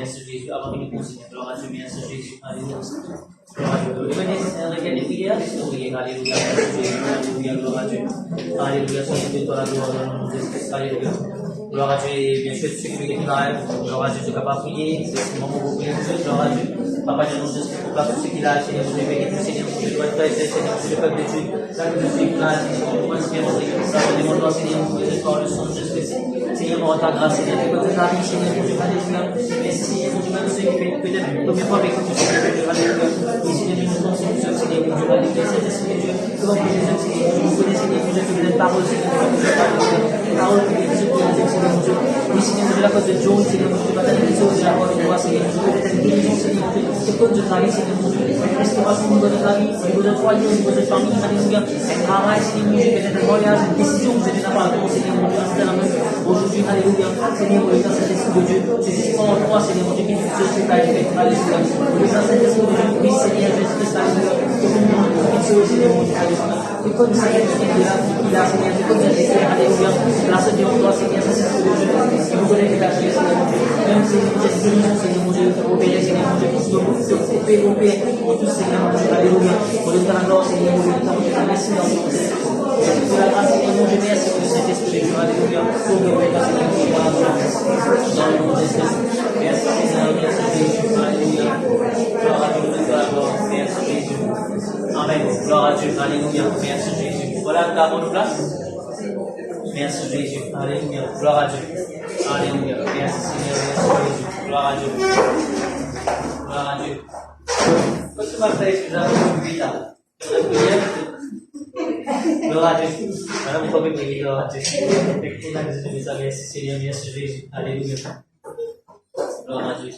merci Jésus, avant que nous continuions. Gloire à Dieu, merci Jésus. Alléluia. Gloire à Dieu. Venez, c'est un recueil de prières. Alléluia. Alléluia. Gloire à Dieu. Alléluia. Soyez de toi la gloire dans le nom de Jésus. Alléluia. Gloire à Dieu. Et bien sûr, ceux qui veulent qui rêvent, gloire à Dieu, tu es capable de prier. C'est le moment où vous priez. Gloire à Dieu. Papa, je nous dis pour tous ceux qui l'a, Seigneur, je vais bénir, Seigneur, je dois être Seigneur, c'est le peuple de Dieu. Là, que je suis là, Seigneur, je commence bien, Seigneur, ça va demander, Seigneur, pour les espoirs, le sang de Jésus-Christ. Seigneur, mon ta grâce, Seigneur, que toute la vie, Seigneur, mon Dieu, Alléluia. Merci, Seigneur, mon Dieu, même ceux qui fait peut-être la première fois avec nous, Seigneur, mon Dieu, Alléluia. Et Seigneur, nous sommes Seigneur, Seigneur, mon Dieu, Alléluia, Saint-Esprit de Dieu. Comment que les hommes, Seigneur, vous connaissez, Seigneur, mon Dieu, que vous êtes parole, Seigneur, mon Dieu, parole que vous êtes posées, Seigneur, mon Dieu. Oui, Seigneur, mon Dieu, la cause de John, Seigneur, mon Dieu, pas tellement les autres, la parole de toi, Seigneur, mon Dieu, peut-être une guérison, Seigneur, mon Dieu, c'est cause de ta vie, Seigneur, mon Dieu. Restauration au niveau de ta vie, au niveau de foyer, au niveau de famille, Alléluia. Un travail, Seigneur, mon Dieu, peut-être un voyage, une décision, vous êtes là-bas, Seigneur, mon Dieu, c'est la main. Aujourd'hui, Alléluia. Seigneur, pour le Saint-Esprit de Dieu, c'est en toi, Seigneur, mon Dieu, qui nous fait ce que tu as fait. Alléluia. Pour le Saint-Esprit de Dieu, oui, Seigneur, Jésus-Christ, Alléluia. Que nous nous fixons, Seigneur, mon Dieu, Alléluia. Que comme Seigneur, qui est là, Seigneur, que comme Seigneur, Alléluia. Grâce à Dieu, en toi, Seigneur, Saint-Esprit de Dieu, qui nous connaît que la Seigneur, mon Dieu. Même Seigneur, mon Dieu, Seigneur, mon Dieu, opérer, Seigneur, mon Dieu, opérer en tout, Seigneur, mon Dieu, Alléluia. Pour le temps, alors, Seigneur, mon Dieu, merci dans ton Seigneur. Pour la grâce, Seigneur, mon Dieu, merci pour le Saint-Esprit de Dieu, Alléluia. Pour le Père, Seigneur, qui est dans le nom de Jésus. Merci, Seigneur, merci, Jésus, Alléluia. Gloire à Dieu, merci, Jésus. Amen. Gloire à Dieu, Alléluia. Merci, Jésus. Voilà, nous avons nos places. Merci, Jésus. Alléluia. Gloire à Dieu. Alléluia. Merci, Seigneur, merci, Jésus. Gloire à Dieu. Gloire à Dieu. Qu'est-ce que tu m'as fait, excusez-moi, vite là. Gloire à Dieu. Maintenant, vous pouvez prier, gloire à Dieu. Merci Seigneur, merci Jésus. Alléluia. Gloire à Dieu.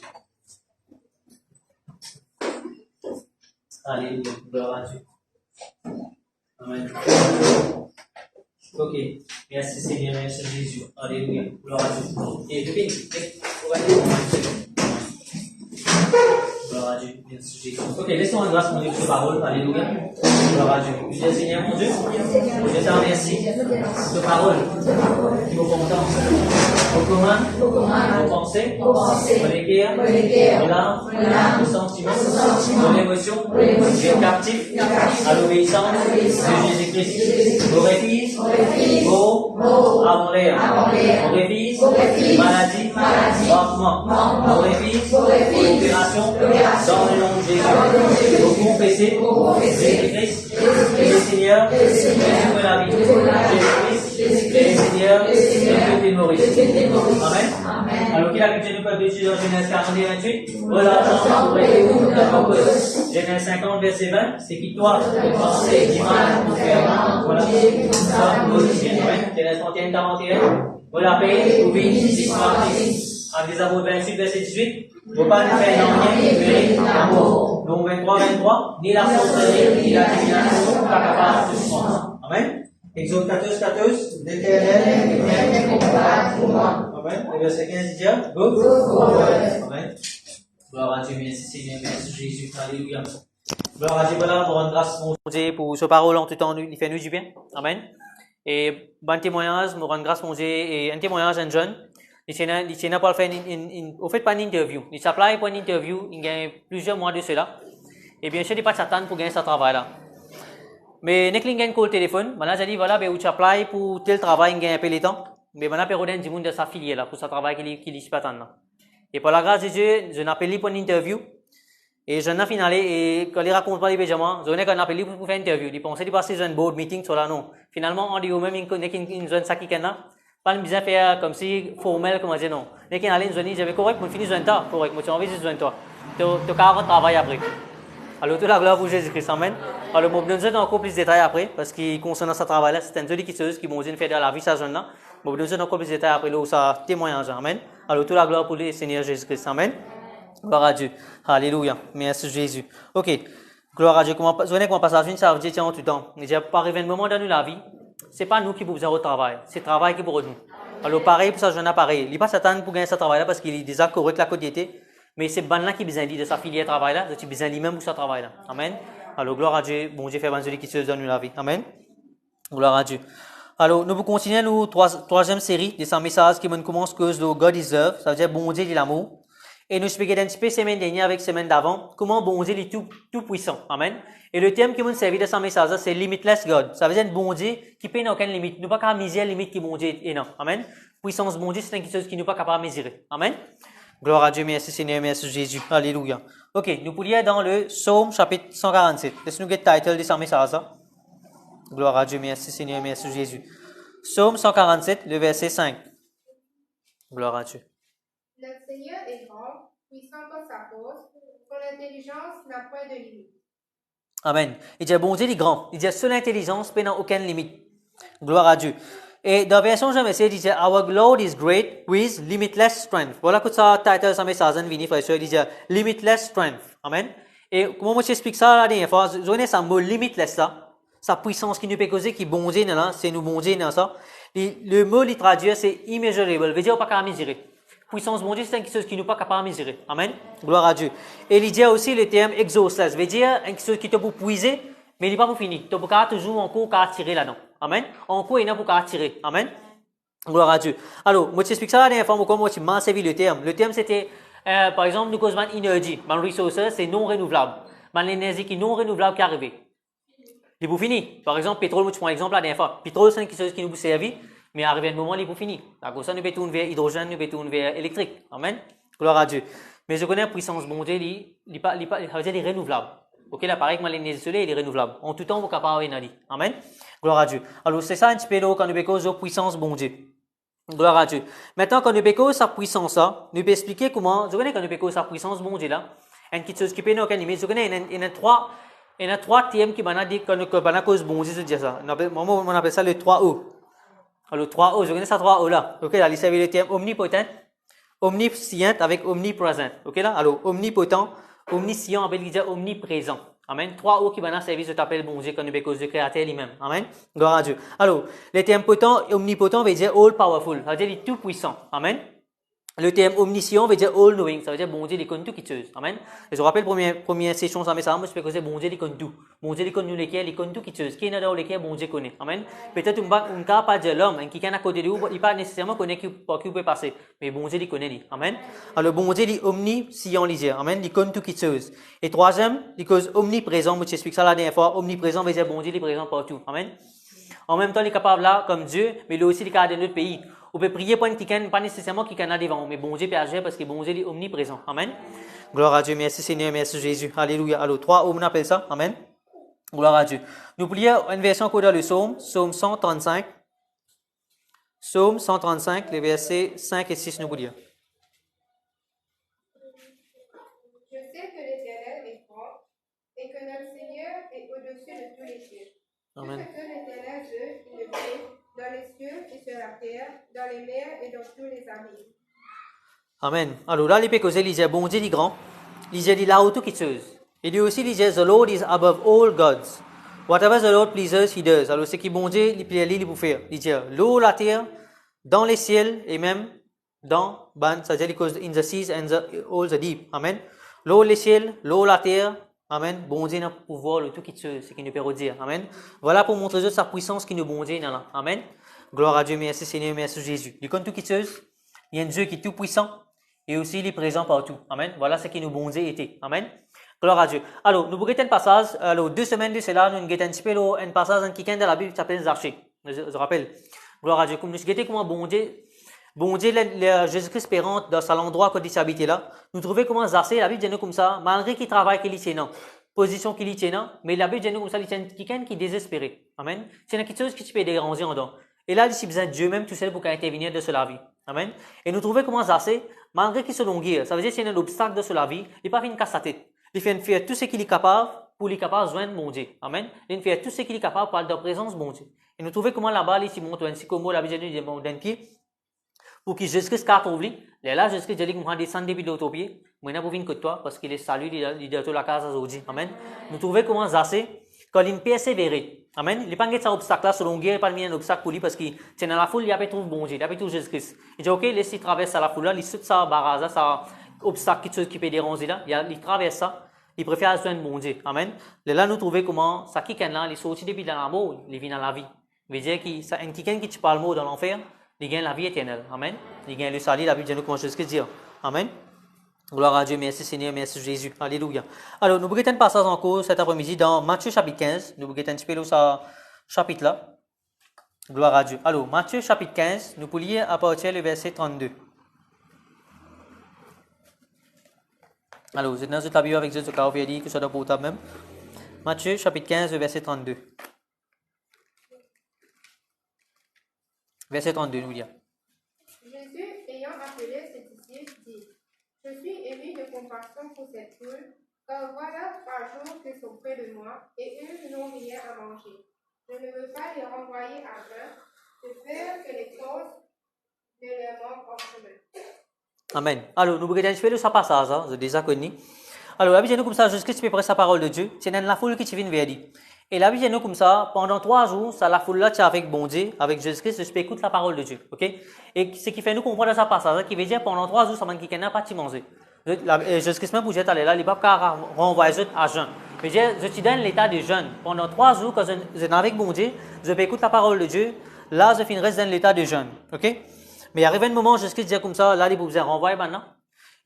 Alléluia. Gloire à Dieu. Amen. Ok. Merci Seigneur, merci Jésus. Alléluia. Gloire à Dieu. Et puis, on va dire. Gloire à Dieu, merci Jésus. Ok, laissons en grâce mon Dieu pour parole. Alléluia. Gloire à Dieu. Je dis Seigneur mon Dieu, je te remercie de parole qui vous contente. Au commun, aux pensées, aux guerres, aux larmes, aux sentiments, aux émotions, aux captifs, à l'obéissance de Jésus-Christ. Aux réfis, aux avant-l'air, aux réfis, maladies, manquements, aux réfis, aux opérations, dans le nom de Jésus. Au confesser, Jésus-Christ, le Seigneur, Jésus de la vie, Jésus-Christ, le Seigneur, et que Maurice. Amen. Alors qu'il a pu nous peuple de Dieu dans Genèse 40 et 28. Voilà, Genèse 50, verset 20, c'est qui toi, penser du mal, pour faire mal, voilà, Amen. Genèse 31, 41. Voilà, paix, ou vie, l'histoire, en des apôtres 28, verset 18. Faut pas ne faire rien, mais l'amour. Donc 23, 23, ni la sorcellerie, ni la divination, pas capable de se prendre. Amen. Exode 14, 14, l'Éternel est comparable pour moi. Amen. Le verset 15 dit, go. Amen. Gloire à Dieu, merci Seigneur, merci Jésus, alléluia. Gloire à Dieu, voilà, pour rendre grâce mon Dieu pour ce parole en tout temps, il fait nous du bien. Amen. Et bon témoignage, nous rendre grâce mon Dieu, et un témoignage en jeune. Il tient pas faire au fait pas une interview. Il s'appelait pour une interview, il y a plusieurs mois de cela. Et bien sûr, il pas de Satan pour gagner ce travail-là. Mais dès qu'il gagne le téléphone, maintenant j'ai dit voilà, ben tu applies pour tel travail, il gagne un peu de temps. Mais maintenant Pérodin dit monde de s'affilier là pour ce travail qu'il ne pas tant là. Et par la grâce de Dieu, je n'appelle pour une interview. Et je n'ai finalé et quand il raconte pas les péjaments, je n'ai qu'un appel pour faire une interview. Il pensait de passer un board meeting sur là non. Finalement on dit au même une zone ça qui est là. Pas le besoin faire comme si formel comme on dit non. Dès qu'il allait une zone, j'avais correct, on finit zone temps, correct, moi tu envie de zone toi. Tu as travail après. Alors, toute la gloire pour Jésus-Christ, amen. Alors, je vais vous donner encore plus de détails après, parce qu'il concerne ce travail-là, c'est une jolie chose qui m'ont dit de faire dans la vie, ça jeune-là. Je vais vous donner encore plus de détails après, là, ça témoignage, amen. Alors, toute la gloire pour le Seigneur Jésus-Christ, amen. Gloire à Dieu. Alléluia. Merci Jésus. Ok. Gloire à Dieu. Comment passage, ça veut dire, tiens, tout le temps. J'ai pas arrivé un moment dans la vie, c'est pas nous qui vous besoin au travail, c'est le travail qui pour nous. Alors, pareil pour ça jeune-là, pareil. Il n'est pas Satan pour gagner ce travail-là, parce qu'il est déjà correct la côté. Mais c'est bon là qui besoin de sa filière travail là, donc il besoin lui-même pour ce travail là. Amen. Alors gloire à Dieu, bon Dieu fait bon Dieu qui se donne la vie. Amen. Gloire à Dieu. Alors nous continuons nous troisième série de ces messages qui commence cause de God is love, ça veut dire bon Dieu dit l'amour. Et nous expliquons un petit peu semaine dernière avec semaine d'avant comment bon Dieu est tout puissant. Amen. Et le thème qui m'a servi de ce message, c'est Limitless God. Ça veut dire bon Dieu qui peut n'a aucune limite. Nous pas qu'à mesurer la limite qui bon Dieu est non. Amen. Puissance bon Dieu, c'est quelque chose qui nous pas capable de mesurer. Amen. Gloire à Dieu, merci Seigneur, merci Jésus. Alléluia. Ok, nous pourrions dans le Psaume chapitre 147. Laisse-nous get title de ce message. Gloire à Dieu, merci Seigneur, merci Jésus. Psaume 147, le verset 5. Gloire à Dieu. Notre Seigneur est grand, puissant par sa force, son intelligence n'a point de limite. Amen. Il dit, bon Dieu, il est grand. Il dit, seule intelligence n'a aucune limite. Gloire à Dieu. Et dans la version je message, il dit, Our Lord is great with limitless strength. Voilà que ça, title, ça message, vini, frère, il dit, limitless strength. Amen. Et comment moi j'explique ça la dernière fois, je connais ça mot limitless là, sa puissance qui nous peut causer, qui bon Dieu, là, c'est nous bon Dieu, dans ça. Le mot, il traduit, c'est immeasurable. Veut dire, pas qu'à mesurer. Puissance bon Dieu, c'est quelque chose qui nous pas capable de mesurer. Amen. Gloire à Dieu. Et il dit aussi le terme exhaustless. Veut dire, quelque chose qui te peut puiser, mais il n'est pas pour finir. Tu peux toujours encore tirer là-dedans. Amen. Encore, il n'y a pas tirer. Amen. Gloire à Dieu. Alors, moi, je t'explique ça la dernière fois, comment tu m'as servi le terme. Le terme, c'était, par exemple, nous causons une énergie. Une ressource, c'est non renouvelable. L'énergie qui est non renouvelable qui est arrivée. Il est pour finir. Par exemple, pétrole, moi, tu prends l'exemple la dernière fois. Pétrole, c'est quelque chose qui nous servi, mais arrivé un moment, il est pour finir. D'accord, ça, nous peut tourner vers hydrogène, nous peut tourner vers électrique. Amen. Gloire à Dieu. Mais je connais la puissance bon Dieu, il est renouvelable. Ok, là, pareil que l'énergie solaire, il est renouvelable. En tout temps, vous êtes capable de dire. Amen. Gloire à Dieu. Alors, c'est ça un petit peu quand nous bécause de puissance bon Dieu. Gloire à Dieu. Maintenant, quand nous bécause sa puissance, nous peut expliquer comment, je connais quand nous bécause sa puissance bon Dieu là, une petite chose qui peut nous aucun limite. Je connais, il y a trois thèmes qui m'ont dit qu'on cause bon Dieu, je dis ça. On appelle ça le 3O. Alors, 3O, je connais ça 3O là. Ok, là, il s'agit le terme omnipotent, omniscient avec omniprésent. Ok là, alors, omnipotent, omniscient, on peut dire omniprésent. Amen. 3O qui va dans le service de t'appeler bon Dieu quand nous bécause de créateur lui-même. Amen. Gloire à Dieu. Alors, le terme potent et omnipotent veut dire all powerful. Ça veut dire il est tout puissant. Amen. Le terme omniscient veut dire all knowing. Ça veut dire bon Dieu, il connaît tout qui chose. Amen. Et je rappelle, première session, ça, mais ça, moi, je peux causer bon Dieu, il connaît tout. Bon Dieu, il connaît nous lesquels, il connaît tout qui chose. Qui est dans lesquels bon Dieu connaît. Amen. Peut-être un cas pas de l'homme, qui est à côté de lui, il pas nécessairement connaît qui peut passer. Mais bon Dieu, il connaît lui. Amen. Alors, bon Dieu, il est omniscient, il dit. Amen. Il connaît tout qui chose. Et troisième, il cause omniprésent. Moi, je t'explique ça la dernière fois. Omniprésent veut dire bon Dieu, il est présent partout. Amen. En même temps, il est capable là, comme Dieu, mais il est aussi le cas de notre pays. On peut prier pour quelqu'un, pas nécessairement qui est devant, mais bon Dieu peut agir parce que bon Dieu est omniprésent. Amen. Gloire à Dieu, merci Seigneur, merci Jésus. Alléluia. Alors, 3, on appelle ça. Amen. Gloire à Dieu. Nous prions une version qu'on a le psaume, psaume 135. Psaume 135, les versets 5 et 6, nous prions. Je sais que l'Éternel est grand et que notre Seigneur est au-dessus de tous les cieux. Amen. Tout ce que l'Éternel veut, il le fait, dans les cieux et sur la terre, dans les mers et dans tous les abîmes. Amen. Alors là, les pécosés, il dit, bon Dieu, il est grand. Il dit, là où tout qui chose. Il dit aussi, il dit, the Lord is above all gods. Whatever the Lord pleases, he does. Alors, c'est qui bon Dieu, il plaît, il peut faire. Il dit, l'eau, la terre, dans les ciels et même dans, c'est-à-dire, cause in the seas and all the deep. Amen. L'eau, les ciels, l'eau, la terre. Amen. Bon Dieu n'a pouvoir le tout qui chose, c'est qui nous peut dire. Amen. Voilà pour montrer sa puissance qui nous bon Dieu là. Amen. Gloire à Dieu, merci Seigneur, merci Jésus. Il connaît tout qui chose. Il y a un Dieu qui est tout puissant et aussi il est présent partout. Amen. Voilà ce qui nous bon Dieu était. Amen. Gloire à Dieu. Alors, nous regardons un passage. Alors, 2 semaines de cela, nous regardons un petit peu un passage qui est dans la Bible qui s'appelle Zaché. Je rappelle. Gloire à Dieu. Comme nous regardons comment bon Dieu, Jésus-Christ espérant dans l'endroit où il s'habitait là, nous trouvons comment Zaché, la Bible dit nous comme ça, malgré qu'il travaille qu'il y tient, position qu'il y tient, mais la Bible dit nous comme ça, il tient quelqu'un qui est désespéré. Amen. C'est quelque chose qui peut déranger en dedans. Et là, il a besoin de Dieu même tout seul pour intervenir de la vie. Amen. Et nous trouvons comment Zaché, malgré qu'il se longuit, ça veut dire qu'il y a un obstacle de la vie, il n'a pas fait une casse à tête. Il fait faire tout ce qu'il est capable pour lui capable de joindre mon Dieu. Amen. Il fait tout ce qu'il est capable pour être dans la présence de mon Dieu. Et nous trouvons comment là-bas, il s'y montre un sycomore, la Bible dit d'un pied, pour que Jésus-Christ trouve lui. Là, Jésus-Christ dit qu'il va descendre depuis l'autre pied. Moi, je n'ai pas vu que toi, parce qu'il est salut, il est dans la case aujourd'hui. Amen. Nous trouvons comment Zaché, quand il persévère. Amen. Il n'est pas un obstacle là, selon guerre, il n'est pas un obstacle pour lui, parce qu'il est dans la foule, il a trouvé bon Dieu, il a trouvé Jésus-Christ. Il dit, ok, laisse-il traverser la foule là, il saute sa barrage, ça obstacle qui peut déranger là, il traverse ça, il préfère joindre bon Dieu. Amen. Là, nous trouvons comment, ça qui est là, il sorti depuis dans la mort, il vit dans la vie. Il veut dire qu'un quelqu'un qui te parle mot dans l'enfer, il gagne la vie éternelle. Amen. Il gagne le salut, la Bible dit nous comment Jésus-Christ dit. Amen. Gloire à Dieu, merci Seigneur, merci Jésus. Alléluia. Alors, nous regardons un passage en cours cet après-midi dans Matthieu chapitre 15. Nous regardons un petit peu ce chapitre-là. Gloire à Dieu. Alors, Matthieu chapitre 15, nous pouvons lire à partir du verset 32. Alors, vous êtes dans la Bible avec Dieu, car vous dit que ça doit portable même. Matthieu chapitre 15, verset 32. Verset 32, nous dit. Jésus, ayant appelé ses disciples, dit: Je suis ému de compassion pour cette foule, car voilà 3 jours qu'ils sont près de moi, et ils n'ont rien à manger. Je ne veux pas les renvoyer à jeun, de peur que les causes ne leur manquent en chemin. Amen. Alors, nous regardons un peu ce passage, vous avez déjà connu. Alors, la Bible dit comme ça, Jésus-Christ préparait sa parole de Dieu. C'est dans la foule qui vient vers lui. Et la Bible dit comme ça, pendant 3 jours, ça la foule là, tu es avec bon Dieu, avec Jésus-Christ, je peux écouter la parole de Dieu. Ok? Et ce qui fait nous comprendre ce passage, qui veut dire pendant 3 jours, ça m'a dit qu'il n'a pas de manger. Jésus-Christ même pour dire là, il n'est pas renvoyer à jeûne. Mais je te donne l'état de jeûne. Pendant 3 jours, quand je suis avec bon Dieu, je peux écouter la parole de Dieu. Là, je finirai dans l'état de jeûne. Ok? Mais il arrive un moment, Jésus-Christ dit comme ça, là, il vous renvoyer maintenant.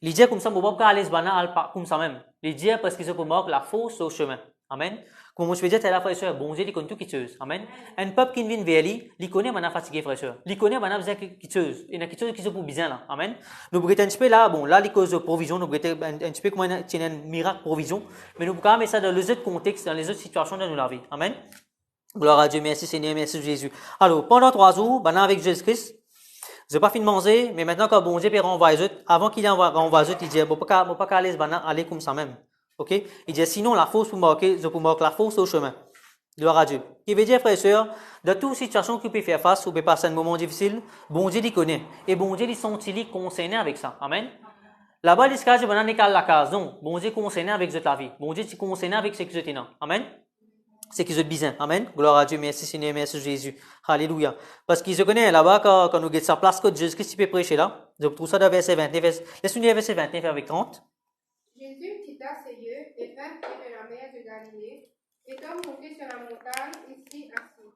Il dit comme ça, je ne peux pas aller comme ça même. Il dit parce que je peux marquer la fausse au chemin. Amen. Comme je veux dire, c'est la frère et soeur, bon Dieu, il connaît tout qui chose. Amen. Un peuple qui vient vers lui, il connaît maintenant fatigué, frère et soeur. Il connaît maintenant besoin qui chose. Il y a quelque chose qui se pour bien là. Amen. Nous britons un petit peu là, bon, là, les causes de provision, nous britons un petit peu comment il y a un miracle provision. Mais nous pouvons mettre ça dans les autres contextes, dans les autres situations de notre vie. Amen. Gloire à Dieu, merci Seigneur, merci Jésus. Alors, pendant 3 jours, maintenant avec Jésus-Christ, je n'ai pas fini de manger, mais maintenant quand bon Dieu peut renvoyer, avant qu'il renvoie, il dit, bon, pas qu'à aller comme ça même. Ok? Il dit, sinon, la fausse pour marquer, je peux marquer la fausse au chemin. Gloire à Dieu. Il veut dire, frères et sœurs, dans toute situation que vous pouvez faire face, vous pouvez passer un moment difficile, bon Dieu, il connaît. Et bon Dieu, il sont-ils concernés avec ça. Amen. Là-bas, il se cache, maintenant, il la case. Non, bon Dieu, concerné avec cette la vie. Bon Dieu, il concerné avec ce que vous êtes là. Amen. C'est qu'ils ont besoin. Amen. Gloire à Dieu. Merci Seigneur, merci Jésus. Alléluia. Parce qu'ils se connaissent là-bas, quand nous guettons sa place, que Jésus-Christ peut prêcher là. Je trouve ça dans verset 29. Laisse-nous lire verset 29 avec 30. Jésus quitta ses lieux et vint près de la mer de Galilée, étant monté sur la montagne, ici assis.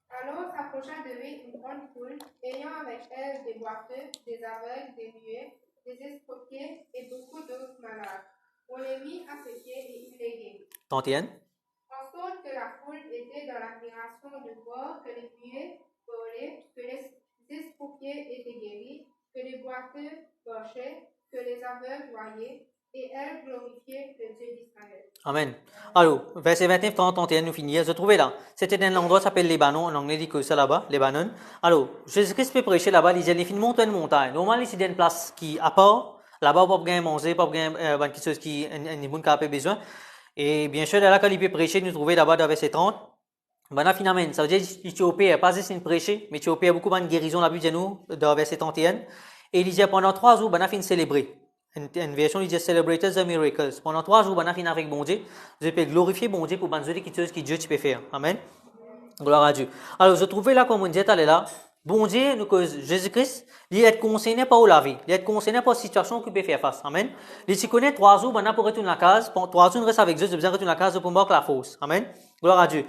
Alors s'approcha de lui une grande foule, ayant avec elle des boiteux, des aveugles, des muets, des estropiés et beaucoup d'autres malades. On les mit à ses pieds et il les guérit. 31. En sorte que la foule était dans l'admiration de voir que les muets parlaient, que les estropiés étaient guéris, que les boiteux marchaient, que les aveugles voyaient, et elle glorifiait le Dieu d'Israël. Amen. Alors, verset 29, 30, 31, nous finissons. Je trouvais là. C'était un endroit qui s'appelle Libanon. En anglais, dit que ça là-bas, Libanon. Alors, Jésus-Christ peut prêcher là-bas. Il dit, il finit monter une montagne. Normalement, c'est une place qui, à part, là-bas, on peut pas manger, pas quelque chose qui, un bon qui a besoin. Et bien sûr, là, quand il peut prêcher, nous trouvons là-bas dans verset 30. Maintenant, finalement, ça veut dire l'Éthiopie n'est pas juste une prêcher, mais l'Éthiopie a beaucoup de guérison, la Bible dit nous, dans verset 31. Et il dit pendant 3 jours, il fin célébrer. Une version, il dit celebrated the miracles. Pendant 3 jours, il fin avec bon Dieu. Je peux glorifier bon Dieu pour banzer quelque chose que Dieu peut faire. Amen. Gloire à Dieu. Alors, je trouvais là, comme on dit, là, bon Dieu, nous cause Jésus-Christ, il est concerné par la vie. Il est concerné par la situation qu'il peut faire face. Amen. Il se connaît 3 jours, maintenant pour retourner à la case. 3 jours, on reste avec Dieu, j'ai besoin de retourner à la case pour marquer la fausse. Amen. Gloire à Dieu.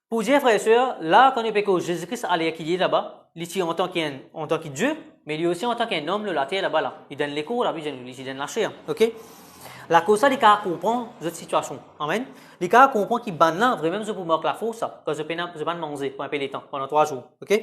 Pour dire, frères et sœurs, là, quand on peut que Jésus-Christ allait qu'il est là-bas, il est en tant que Dieu, mais lui aussi en tant qu'un homme, la terre là-bas, là. Il donne les cours, la vie, il donne la chair. Ok? La cause ça, il comprend cette situation. Amen. Il comprend qu'il ban là, vraiment, je peux marquer la fausse, quand je peux pas manger pour un peu de temps, pendant 3 jours. Ok?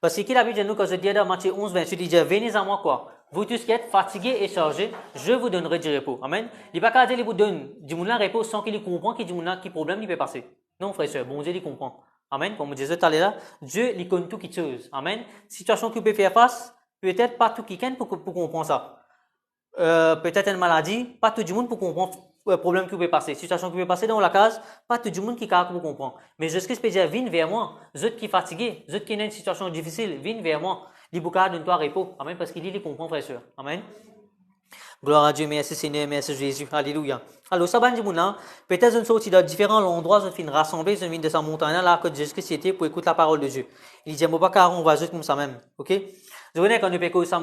Parce que la Bible dit nous, quand je dis dans Matthieu 11, 28, il dit, venez à moi, quoi. Vous tous qui êtes fatigués et chargés, je vous donnerai du repos. Amen. Il ne va pas dire, il vous donne du repos sans qu'il comprenne qu'il y a qui problème il peut passer. Non, frère et soeur, bon Dieu, il comprend. Amen. Comme je disais tout à l'heure, Dieu, il connaît tout qui chose. Amen. Situation qu'il peut faire face, peut-être pas tout qui pour comprendre ça. Peut-être une maladie, pas tout le monde pour comprendre le problème qui peut passer. Situation qui peut passer dans la case, pas tout le monde qui est capable de comprendre. Mais Jésus-Christ peut dire, viens vers moi. Ceux qui sont fatigués, ceux qui ont une situation difficile, viens vers moi. Il vous donne-toi repos. Amen. Parce qu'il dit, il comprend, frère et soeur. Amen. Gloire à Dieu, merci Seigneur, merci Jésus. Alléluia. Alors, ça va dire, peut-être une sortie dans différents endroits, je finis rassembler, je viens de sa montagne là, que Jésus-Christ était pour écouter la parole de Dieu. Il dit, moi, pas on va juste comme ça même. Ok? Je connais quand nous pécons ça,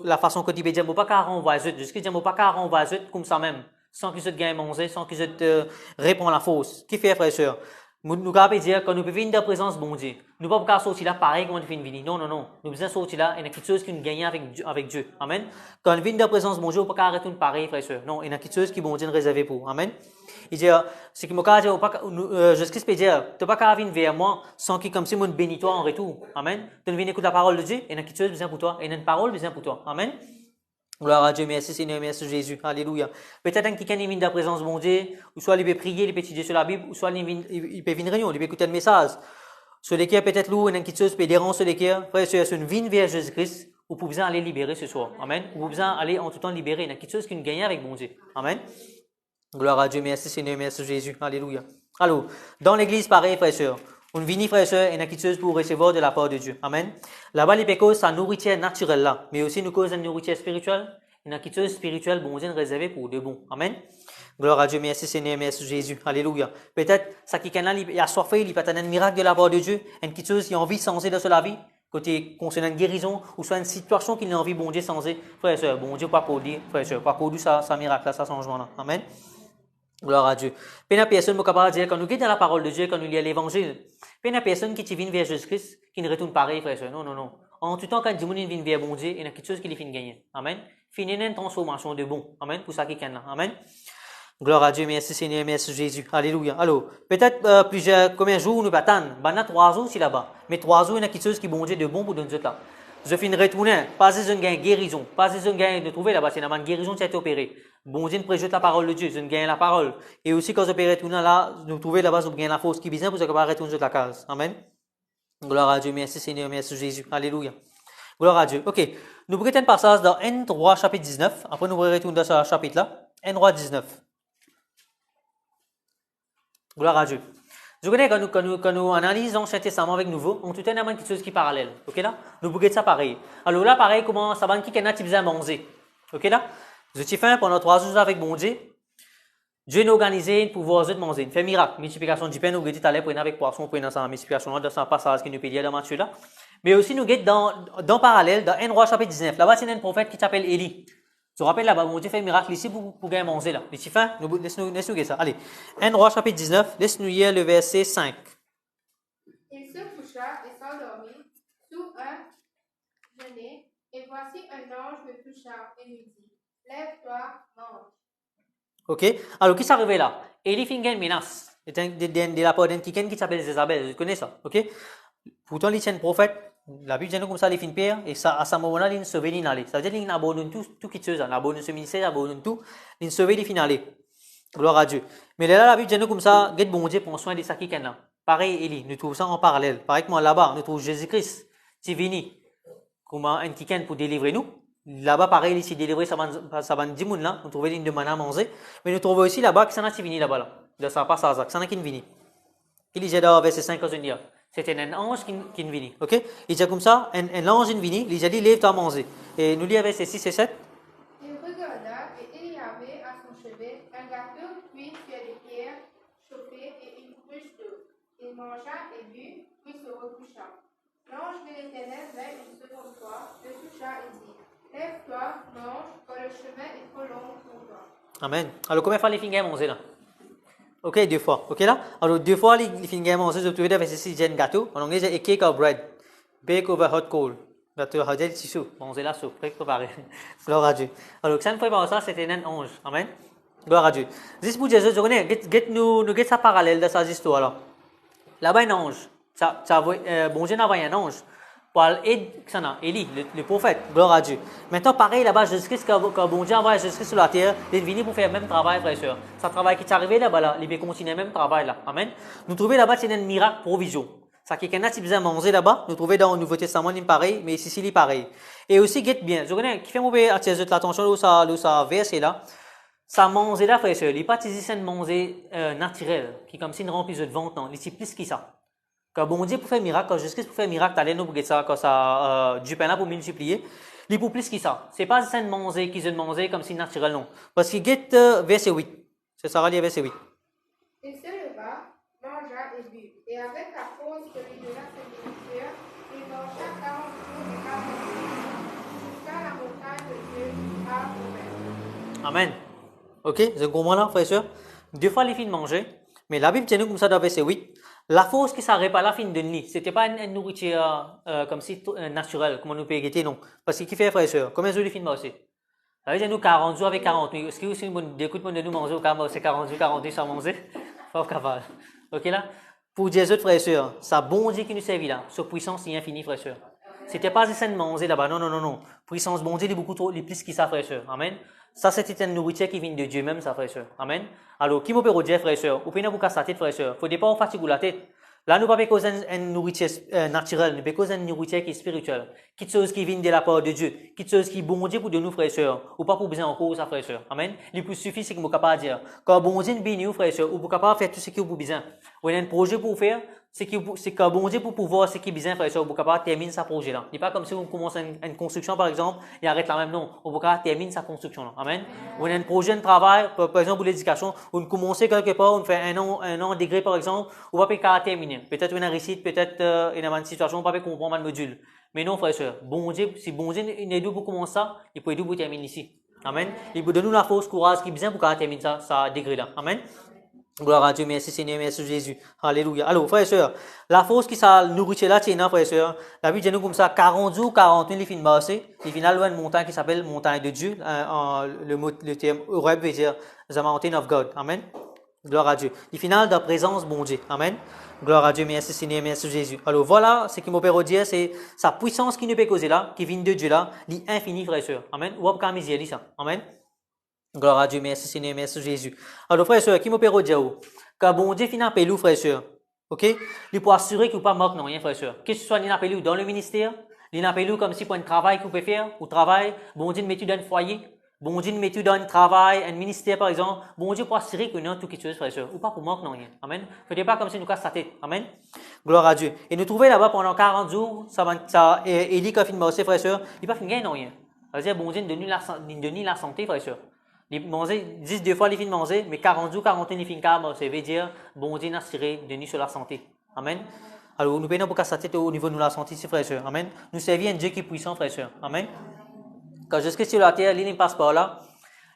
la façon que tu peux dire, moi, pas on va juste. Jésus-Christ dit, moi, pas on va juste comme ça même. Sans qu'ils se gagnent manger, sans qu'ils se répondent la fausse. Qui fait, frère et sœur? Nous pouvons dire que nous pouvons venir de la présence de bon Dieu. Nous ne pouvons pas sortir là pareil comme nous pouvons venir. Non, non, non. Nous pouvons sortir là, il y a quelque chose qui nous gagne avec Dieu. Amen. Quand nous venons de la présence de bon Dieu, on ne peut pas arrêter pareil, frère et soeur. Non, il y a quelque chose qui bon Dieu nous réservé pour. Amen. Il dit, ce qui m'a dit, Jésus-Christ peut dire, tu ne peux pas venir vers moi sans qu'il comme si moi bénis toi en retour. Amen. Tu viens écouter la parole de Dieu, il y a quelque chose besoin pour toi. Il y a une parole besoin pour toi. Amen. Gloire à Dieu, merci Seigneur, merci Jésus. Alléluia. Peut-être qu'il vient de la présence de mon Dieu, ou soit il peut prier, il peut étudier sur la Bible, ou soit il peut venir réunion, il peut écouter un message. Sur lesquels peut-être lourd, il y a quelque chose qui peut déranger sur lesquels, frère et soeur, si une vie vers Jésus-Christ, vous pouvez aller libérer ce soir. Amen. Vous pouvez aller en tout temps libérer. Il y a quelque chose qui nous gagne avec mon Dieu. Amen. Gloire à Dieu, merci Seigneur, merci Jésus. Alléluia. Alors, dans l'église, pareil, frère et soeur. On vient, frère et soeur, il y a quelque chose pour recevoir de la part de Dieu. Amen. Là-bas, les péchés, sa nourriture naturelle là, mais aussi nous cause une nourriture spirituelle. Il y a quelque chose de spirituel, bon Dieu, réservé pour de bon. Amen. Gloire à Dieu, merci Seigneur, merci Jésus. Alléluia. Peut-être, ça qui est là, il a soif, il peut être un miracle de la part de Dieu, une petite chose qui a envie de changer dans la vie, côté concernant une guérison, ou soit une situation qu'il a envie, bon Dieu, de changer. Frère et soeur, bon Dieu, pas pour dire, frère et soeur, pas pour dire ça miracle là, ça changement là. Amen. Gloire à Dieu. Puis il y a personne qui est capable de dire, quand nous guidons dans la parole de Dieu, quand nous lisons l'évangile, puis il y a personne qui vient vers Jésus-Christ, qui ne retourne pareil, frère et soeur. Non, non, non. En tout temps, quand Dieu vient vers bon Dieu, il y a quelque chose qui les fait gagner. Amen. Finir une transformation de bon. Amen. Pour ça qui est là. Amen. Gloire à Dieu, merci Seigneur, merci Jésus. Alléluia. Alors, peut-être combien de jours nous attendons? Ben, on a 3 jours ici là-bas. Mais 3 jours, il y a quelque chose qui bon Dieu de bon pour nous là. Je finis de retourner, pas de gain guérison, pas de gain de trouver là-bas, c'est une guérison qui a été opérée. Bon Dieu nous préjette la parole de Dieu, je gagne la parole. Et aussi quand je peux retourner là, nous trouver là-bas, je gagne la force qui vient pour que je retourner sur la case. Amen. Gloire à Dieu, merci Seigneur, merci Jésus. Alléluia. Gloire à Dieu. Ok. Nous prenons un passage dans N3 chapitre 19. Après, nous retournons dans ce chapitre-là. N3 19. Gloire à Dieu. Je connais quand nous analysons l'Ancien Testament avec Nouveau, on tout a quelque chose qui est parallèle. Ok là? Nous bougeons ça pareil. Alors là, pareil, comment ça va qui est type à manger. Ok là? Je t'ai fait pendant 3 jours avec mon Dieu. Dieu nous a organisé pour pouvoir manger. Il fait miracle. Multiplication du pain, nous avons dit aller prendre avec poisson, prendre dans sa multiplication, dans ce passage qui nous peut dire dans Matthieu là. Mais aussi, nous avons dans parallèle, dans 1 roi chapitre 19. Là-bas, c'est un prophète qui s'appelle Élie. Je vous rappelle là-bas, mon Dieu fait un miracle ici pour gagner manger là. Les chiffres, laisse-nous ça. Allez, 1 roi chapitre 19, laisse-nous lire le verset 5. Il se coucha et s'endormit sous un genêt, et voici un ange le toucha et lui dit, lève-toi, mange. Ok, alors qui s'est arrivé là? Élie fait une menace. De la part d'un qui s'appelle Jézabel, je connais ça. Ok? Pourtant, il est un prophète. La Bible dit comme ça, il fait une pierre, et ça, à ce moment-là, il sauve les finales. Ça veut dire qu'il abandonne tout qui chose, il abandonne ce ministère, il abandonne tout, il sauve les finales. Gloire à Dieu. Mais là, la Bible dit comme ça, get bon Dieu prend soin de ça qui est là. Pareil, Élie, nous trouvons ça en parallèle. Pareil que moi, là-bas, nous trouvons Jésus-Christ, qui est venu, comme un qui pour délivrer nous. Là-bas, pareil, il s'est délivré, ça va 10 personnes là, nous trouvons une demande à manger. Mais nous trouvons aussi là-bas que ça n'a pas fini là-bas, là. De ça, pas ça, que ça n'a pas fini. Il dit dans verset 5 à dire. C'était un ange qui est venu. Ok? Il dit comme ça, un ange est venu, il a dit, lève-toi à manger. Et nous lisons verset 6 et 7. Il regarda et il y avait à son chevet un gâteau cuit sur des pierres chauffées et une cruche d'eau. Il mangea et but, puis se recoucha. L'ange de l'Éternel vint une seconde fois, le toucha et dit, lève-toi, mange, car le chemin est trop long pour toi. Amen. Alors, combien de fois les filles manger là? Ok, 2 fois. Ok là? Alors, 2 fois les filles manger, je trouve verset 6, j'ai un gâteau. En anglais, j'ai a cake of bread. Bake over hot coal. Gâteau, j'ai le tissu. Manger la soupe. Préparé. Gloire à Dieu. Alors, ça ne fait pas ça, c'était un ange. Amen. Gloire à Dieu. Juste pour Jésus, je connais, nous get ça parallèle de cette histoire là. Là-bas, un ange. Bon Dieu n'a envoyé un ange pour aider Élie, le prophète. Gloire à Dieu. Maintenant, pareil, là-bas, Jésus-Christ, quand bon Dieu a envoyé Jésus-Christ sur la terre, il est venu pour faire le même travail, frère et soeur. Ce travail qui est arrivé là-bas, là, il va continuer le même travail là. Amen. Nous trouvons là-bas, c'est un miracle provision. Ça qui est quelqu'un qui besoin manger là-bas, nous trouvons dans le Nouveau Testament, il est pareil, mais ici, il est pareil. Et aussi, guette bien. Je connais, qui fait mauvais attirer l'attention où ça verset là. Ça manger là, frère et soeur, il n'est pas utilisé un manger naturel, qui est comme si une remplie de ventre, non. Il est plus que ça. Quand bon Dieu pour faire miracle, quand Jésus-Christ pour faire miracle, t'allais nous pour ça, quand ça, du pain là pour multiplier, il pour plus que ça. C'est pas un manger qui se manger comme si naturel, non. Parce qu'il guette verset 8. C'est ça, lire verset 8. Il se leva, mangea et but, et avec la force que lui donna sa nourriture, il marcha 40 jours et 40 nuits, jusqu'à la montagne de Dieu à Horeb. Amen. Ok, vous comprenez là, frère et soeur? 2 fois les filles de manger. Mais la Bible dit nous comme ça dans verset 8, la force qui s'arrête pas la fin de nuit, c'était pas une nourriture comme si naturelle, comme on nous peut guetter, non. Parce que qui fait frère et sœur, combien de jours les films aussi? Ça veut dire nous 40 jours avec 40 nuits. Est-ce que aussi d'écoute de nous manger au cas c'est 40 jours, 40 nuits sans manger? Pas capable. Ok là? Pour dire autres frères et sœurs, ça bon Dieu qui nous servit là, sa puissance est infinie frères et sœurs. C'était pas essayer de manger là-bas, non, non, non, non. Puissance bon Dieu est beaucoup trop, les plus qui ça frères et sœurs. Amen. Ça c'était une nourriture qui vient de Dieu même, ça frères et sœurs. Amen. Alors, qui m'opère dire frères et sœurs, ou bien vous casser la tête frères et sœurs. Faut pas vous fatiguer la tête. Là, nous ne pouvons pas causer une nourriture naturelle, nous pouvons causer une nourriture qui est spirituelle. Quelque chose qui vient de la part de Dieu. Quelque chose qui est bon Dieu pour de nous, frères et sœurs. Ou pas pour besoin en cause, frères et sœurs. Amen. Le plus suffit, c'est que vous êtes capable de dire. Quand bon Dieu bénit nous, frères et sœurs, ou vous êtes capable de faire tout ce qui vous besoin. Ou il y a un projet pour faire, c'est que bon Dieu pour pouvoir ce qui est besoin, frères et sœurs, vous êtes capable de terminer ce projet-là. Ce n'est pas comme si vous commencez une construction, par exemple, et arrête là même, non. Vous êtes capable de terminer sa construction-là. Amen. Ou il y a un projet de travail, par exemple, pour l'éducation, ou vous commencez quelque part, on fait un an degré, par exemple, ou vous pas terminer. Peut-être une réussite, peut-être il y a une situation, pas comprendre un module. Mais non, frères et sœurs, bon Dieu, si bon Dieu il aide pour commencer ça, il peut aider pour terminer ici. Amen. Il peut donner nous la force, courage qui est besoin pour terminer ça degré-là. Amen. Gloire à Dieu, merci Seigneur, merci Jésus. Alléluia. Alors, frères et sœurs, la force qui ça nourriture là, tiens, frères et sœurs, la Bible dit nous comme ça, 40 jours, 40 nuits, les fins passées, les finales loin de montagne qui s'appelle montagne de Dieu, le terme Horeb veut dire the mountain of God. Amen. Gloire à Dieu. Les finales de la présence, bon Dieu. Amen. Gloire à Dieu, merci Seigneur, merci Jésus. Alors voilà, ce qui m'opère dire, c'est sa puissance qui nous peut causer là, qui vient de Dieu là, l'infini, frères et sœurs. Amen. Ou pas misère, ça. Amen. Gloire à Dieu, merci Seigneur, merci Jésus. Alors frères et sœurs, qui m'opère dire, quand bon Dieu finit appelé frères et sœurs, ok? Il peut assurer qu'il ne pas manquer rien, frères et sœurs. Que ce soit appelé dans le ministère, il appelé comme si pour un travail qu'il peut faire, ou travail, bon Dieu met dans un foyer. Bon Dieu met dans un travail, un ministère par exemple. Bon Dieu pour assurer que nous avons tout quelque chose, frères et sœurs. Ou pas pour manquer rien. Amen. Ne faites pas comme si nous casse sa tête. Amen. Gloire à Dieu. Et nous trouvons là-bas pendant 40 jours, Élie qui a fini frères et sœurs, il n'a pas fini rien. Ça veut dire bon Dieu nous donne la santé, frères et sœurs. Il manger 10 fois les fins de manger, mais 40 jours, 41 fins de carbe, ça veut dire bon Dieu n'a assuré de nous sur la santé. Amen. Alors nous prenons pour casser sa tête au niveau de la santé, frères et sœurs. Amen. Nous servons un Dieu qui est puissant, frères et sœurs. Amen. Quand Jésus-Christ sur la terre, il passe par là,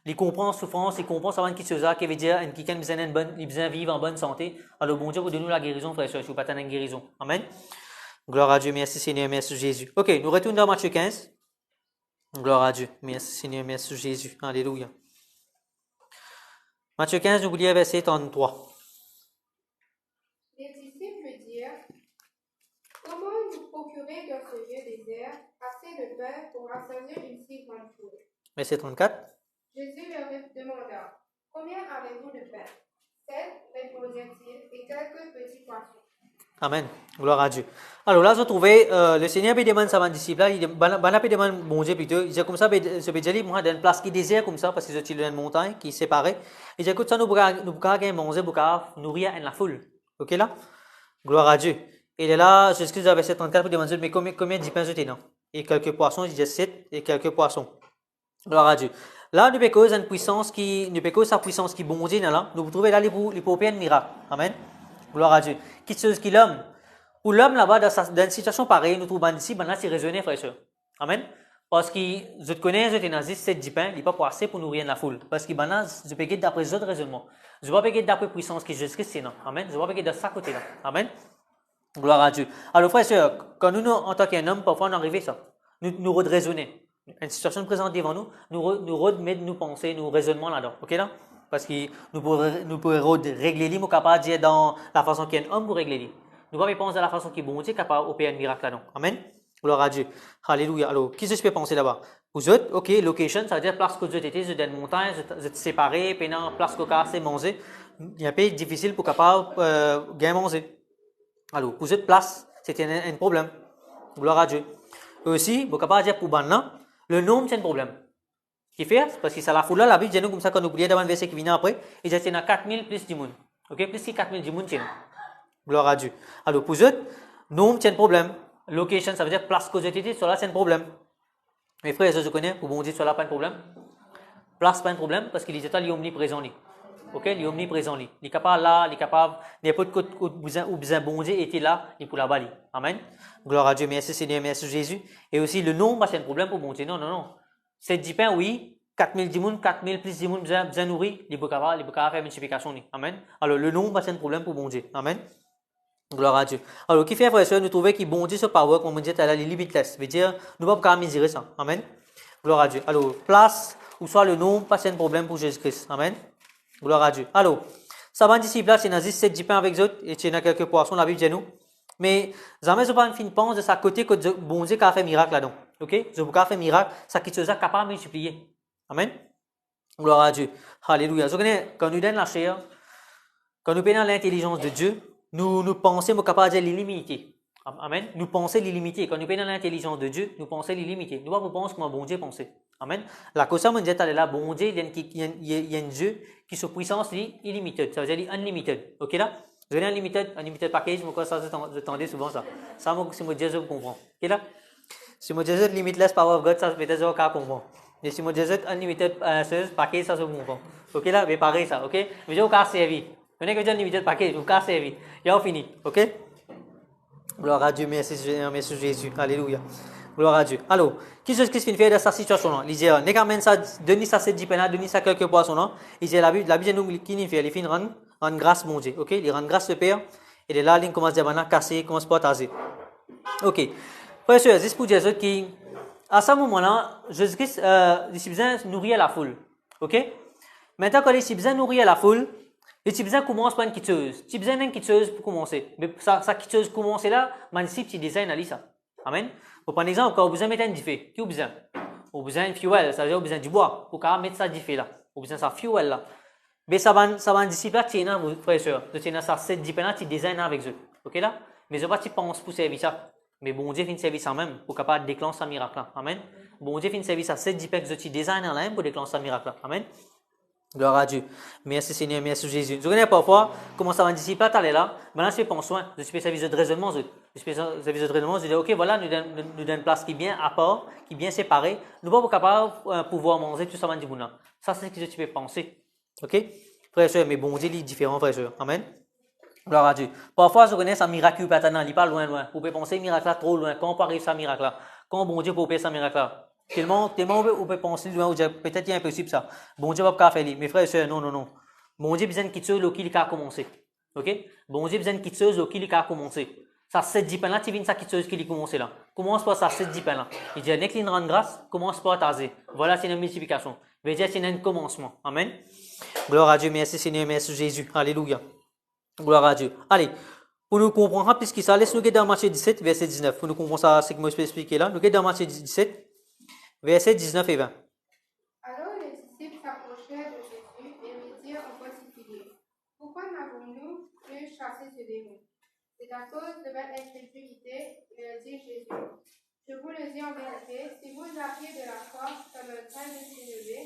il comprend la souffrance, il comprend ça qui qui veut dire quelqu'un qui besoin vivre en bonne santé. Alors bon Dieu vous donne la guérison, frères et sœurs, si vous pas une guérison. Amen. Gloire à Dieu, merci Seigneur, merci Jésus. Ok, nous retournons dans Matthieu 15. Gloire à Dieu, merci Seigneur, merci Jésus. Alléluia. Matthieu 15, nous lisons verset 33. Les disciples dirent, comment nous procurer dans ce lieu désert assez de pain pour rassasier une si grande foule? Verset 34. Jésus leur demanda, combien avez-vous de pain? 7, répondit-il, et quelques petits poissons. Amen. Gloire à Dieu. Alors là, je trouvais, le Seigneur demande à ses disciples, il demande bon Dieu plutôt, il dit comme ça, je vais dire, moi, dans une place qui est désert comme ça, parce que c'est une montagne qui est séparée. Il dit, écoute, ça, nous pouvons manger, nous pouvons nourrir la foule. Ok là? Gloire à Dieu. Et là, je excuse, verset 34 pour demander, mais combien de pains j'étais non? Et quelques poissons, il dit 7 et quelques poissons. Gloire à Dieu. Là, nous pouvons une puissance qui, nous pouvons sa puissance qui bon Dieu là, nous trouvons là les paupières miracles. Amen. Gloire à Dieu. Quelque chose qui l'homme. Pour l'homme là-bas, dans une situation pareille, nous trouvons ici, là, c'est raisonné, frère et sœur. Amen. Parce que je te connais, je te nazis, c'est 10 pains, il n'est pas pour assez pour nourrir la foule. Parce que maintenant, je peux guider d'après les autres raisonnements. Je ne vais pas guider d'après la puissance qui Jésus-Christ, non. Amen. Je ne vais pas guider de ça côté-là. Amen. Gloire à Dieu. Alors, frère et sœur, quand nous, en tant qu'un homme, parfois, on arrive à ça. Nous raisonner. Une situation présente devant nous, nous remettre nos pensées, nos raisonnements là-dedans. Ok là? Parce que nous pouvons régler les mots capables de dire dans la façon qu'il y a un homme pour régler les. Nous pouvons penser de la façon qui est bon Dieu capable d'opérer un miracle là-dedans. Amen. Gloire à Dieu. Alléluia. Alors, qui se peut penser là-bas? Vous autres, ok, location, ça veut dire place que vous étiez, vous êtes dans une montagne, vous êtes séparés, puis dans place que vous avez manger. Il y a un peu difficile pour capable bien manger. Alors, pour cette place, c'était un problème. Gloire à Dieu. Aussi, vous capable de dire pour maintenant, le nombre c'est un problème. Qui fait? Parce que ça la foule là, la Bible dit nous comme ça quand nous oublions devant le verset qui vient après, il dit qu'il y a 4000 plus 10 monde. Ok, plus que 4000 10 monde tiens. Gloire à Dieu. Alors pour eux, nombre c'est un problème. Location, ça veut dire place causalité, cela c'est un problème. Mes frères, je connais, pour bon dire cela pas un problème. Place pas un problème parce qu'il est omniprésent. Ok, il est omniprésent. Il est capable là, il est capable n'importe où besoin bon Dieu était là, il pour la bali. Amen. Gloire à Dieu, merci Seigneur, merci Jésus. Et aussi le nombre c'est un problème pour bon Dieu. Non. C'est 10 pains, oui, 4000 dimoun, 4000 plus dimoun, bien nourri, il peut faire multiplication. Amen. Alors, le nombre, c'est un problème pour bon Dieu. Amen. Gloire à Dieu. Alors, qui fait, frère et soeur, nous trouvons qu'il bon Dieu ce power, comme on dit, elle est limitless. Veut dire, nous ne pouvons pas mesurer ça. Amen. Gloire à Dieu. Alors, place, ou soit le nombre, pas c'est un problème pour Jésus-Christ. Amen. Gloire à Dieu. Alors, ça va disciple là, c'est nazis 7 pains avec eux, et tu as quelques poissons, la Bible dit nous. Mais, jamais je pas une fine pense de sa côté que bon Dieu a fait miracle là-dedans. Ok? Je vous fait miracle, ça qui te capable de multiplier. Amen. Gloire à Dieu. Alléluia. Vous connaissez, quand nous donne la chair, quand nous prenons l'intelligence de Dieu, nous pensons capables de l'illimité. Amen. Nous pensons l'illimité. Quand nous prenons l'intelligence de Dieu, nous pensons l'illimité. Nous ne pensons pas comment bon Dieu pense. Amen. La cause ça, on dit là, bon Dieu, il y a un Dieu qui se puissance illimitée. Ça veut dire unlimited. Ok là? Vous avez unlimited package, mais ça, vous attendez souvent ça. Ça, c'est mon Dieu, je comprends. Ok là? Si mon Dieu limitless power of God, ça peut-être je comprends. Mais si mon Dieu unlimited package, ça je comprends. Ok là? Mais pareil ça. Ok? Mais je vous casse servi. Vous n'avez que unlimited package, vous casse servi. Il y a fini. Ok? Gloire à Dieu, merci Jésus. Alléluia. Gloire à Dieu. Alors, qui est-ce qui se fait de cette situation-là? Il dit, n'est qu'à ça, donner ça 7 dipena, donner ça quelques poissons, non? Il dit, la Bible nous qui fait, il fait rendre grâce, mon Dieu. Ok? Il rend grâce le Père. Et de là, il commence à casser, commence à taser. Ok. Frère et sœur, c'est pour dire qui, à ce moment-là, Jésus-Christ, il besoin nourrir la foule. Ok? Maintenant, quand il besoin nourrir la foule, le type commence par une quitteuse. Type une quitteuse pour commencer. Mais sa quitteuse commence là, mais si petit design à ça. Amen. Pour prendre exemple, quand vous besoin mettre un diffé, qui vous besoin? Vous besoin de fuel, ça veut dire vous besoin du bois pour mettre ça diffé là. Vous besoin ça fuel là. Mais ça va disciple là, tiens vos frères et sœurs. De tiens ça cette diffé là, tu design avec eux. OK là? Mais je pas tu penses pour servir ça. Mais bon Dieu fait une service en même pour capable déclencher un miracle là. Amen. Bon Dieu fait une service à cette diffé que tu design en même pour déclencher un miracle là. Amen. Gloire à Dieu. Merci Seigneur, merci Jésus. Vous connaissez parfois comment ça va disciple là, là. Maintenant, je fais prendre soin. Je fais service de raisonnement. Je fais service de raisonnement. Je dis, ok, voilà, nous donne une place qui est bien à part, qui est bien séparée. Nous ne sommes pas capables de pouvoir manger tout ça va dire là. Ça, c'est ce que tu peux penser. Ok? Frère et soeur, mais bon Dieu, il est différent, frère et soeur. Amen. Gloire à Dieu. Parfois, je connais un miracle pas il n'est pas loin. Vous pouvez penser miracle là trop loin. Quand on arrive à ce miracle là? Quand bon Dieu peut faire ce miracle là? Tellement on peut penser loin ou dire peut-être qu'il est impossible ça. Bon Dieu va pas faire. Mes frères et sœurs, non. Bon Dieu besoin de quitter le qui a commencé. OK? Bon Dieu besoin de quitter le qui a commencé. Ça 7 10 pains là, tu viens ça quitter qui a commencé là. Commence par ça 7 10 pains là. Il dit n'est rendre grâce, commence par taser. Voilà, c'est une multiplication. Veut dire c'est un commencement. Amen. Gloire à Dieu, merci Seigneur, merci Jésus. Alléluia. Gloire à Dieu. Allez, pour nous comprendre plus qui ça, laisse nous regarder dans Matthieu 17 verset 19. Pour nous comprendre ça, c'est que moi je peux expliquer là. Nous regardons dans Matthieu 17 versets 19 et 20. Alors les disciples s'approchèrent de Jésus et lui dirent en particulier, pourquoi n'avons-nous pu chasser ce démon? C'est à cause de votre incrédulité, dit Jésus. Je vous le dis en vérité, si vous aviez de la force comme un train de s'élever,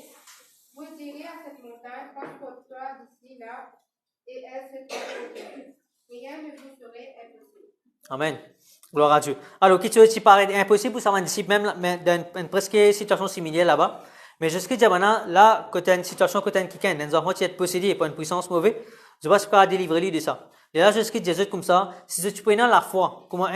vous diriez à cette montagne, transporte-toi d'ici là, et elle se transporterait. Rien ne vous serait impossible. Amen. Gloire à Dieu. Alors, qui paraît impossible, ça va disciple même dans une presque situation similaire là-bas. Mais jusqu'à maintenant, là, quand tu as une situation, quand tu as un quelqu'un, un enfant qui est possédé par une puissance mauvaise, je ne vais pas délivrer lui de ça. Et là, jusqu'à Jésus comme ça, si tu prends la foi, comment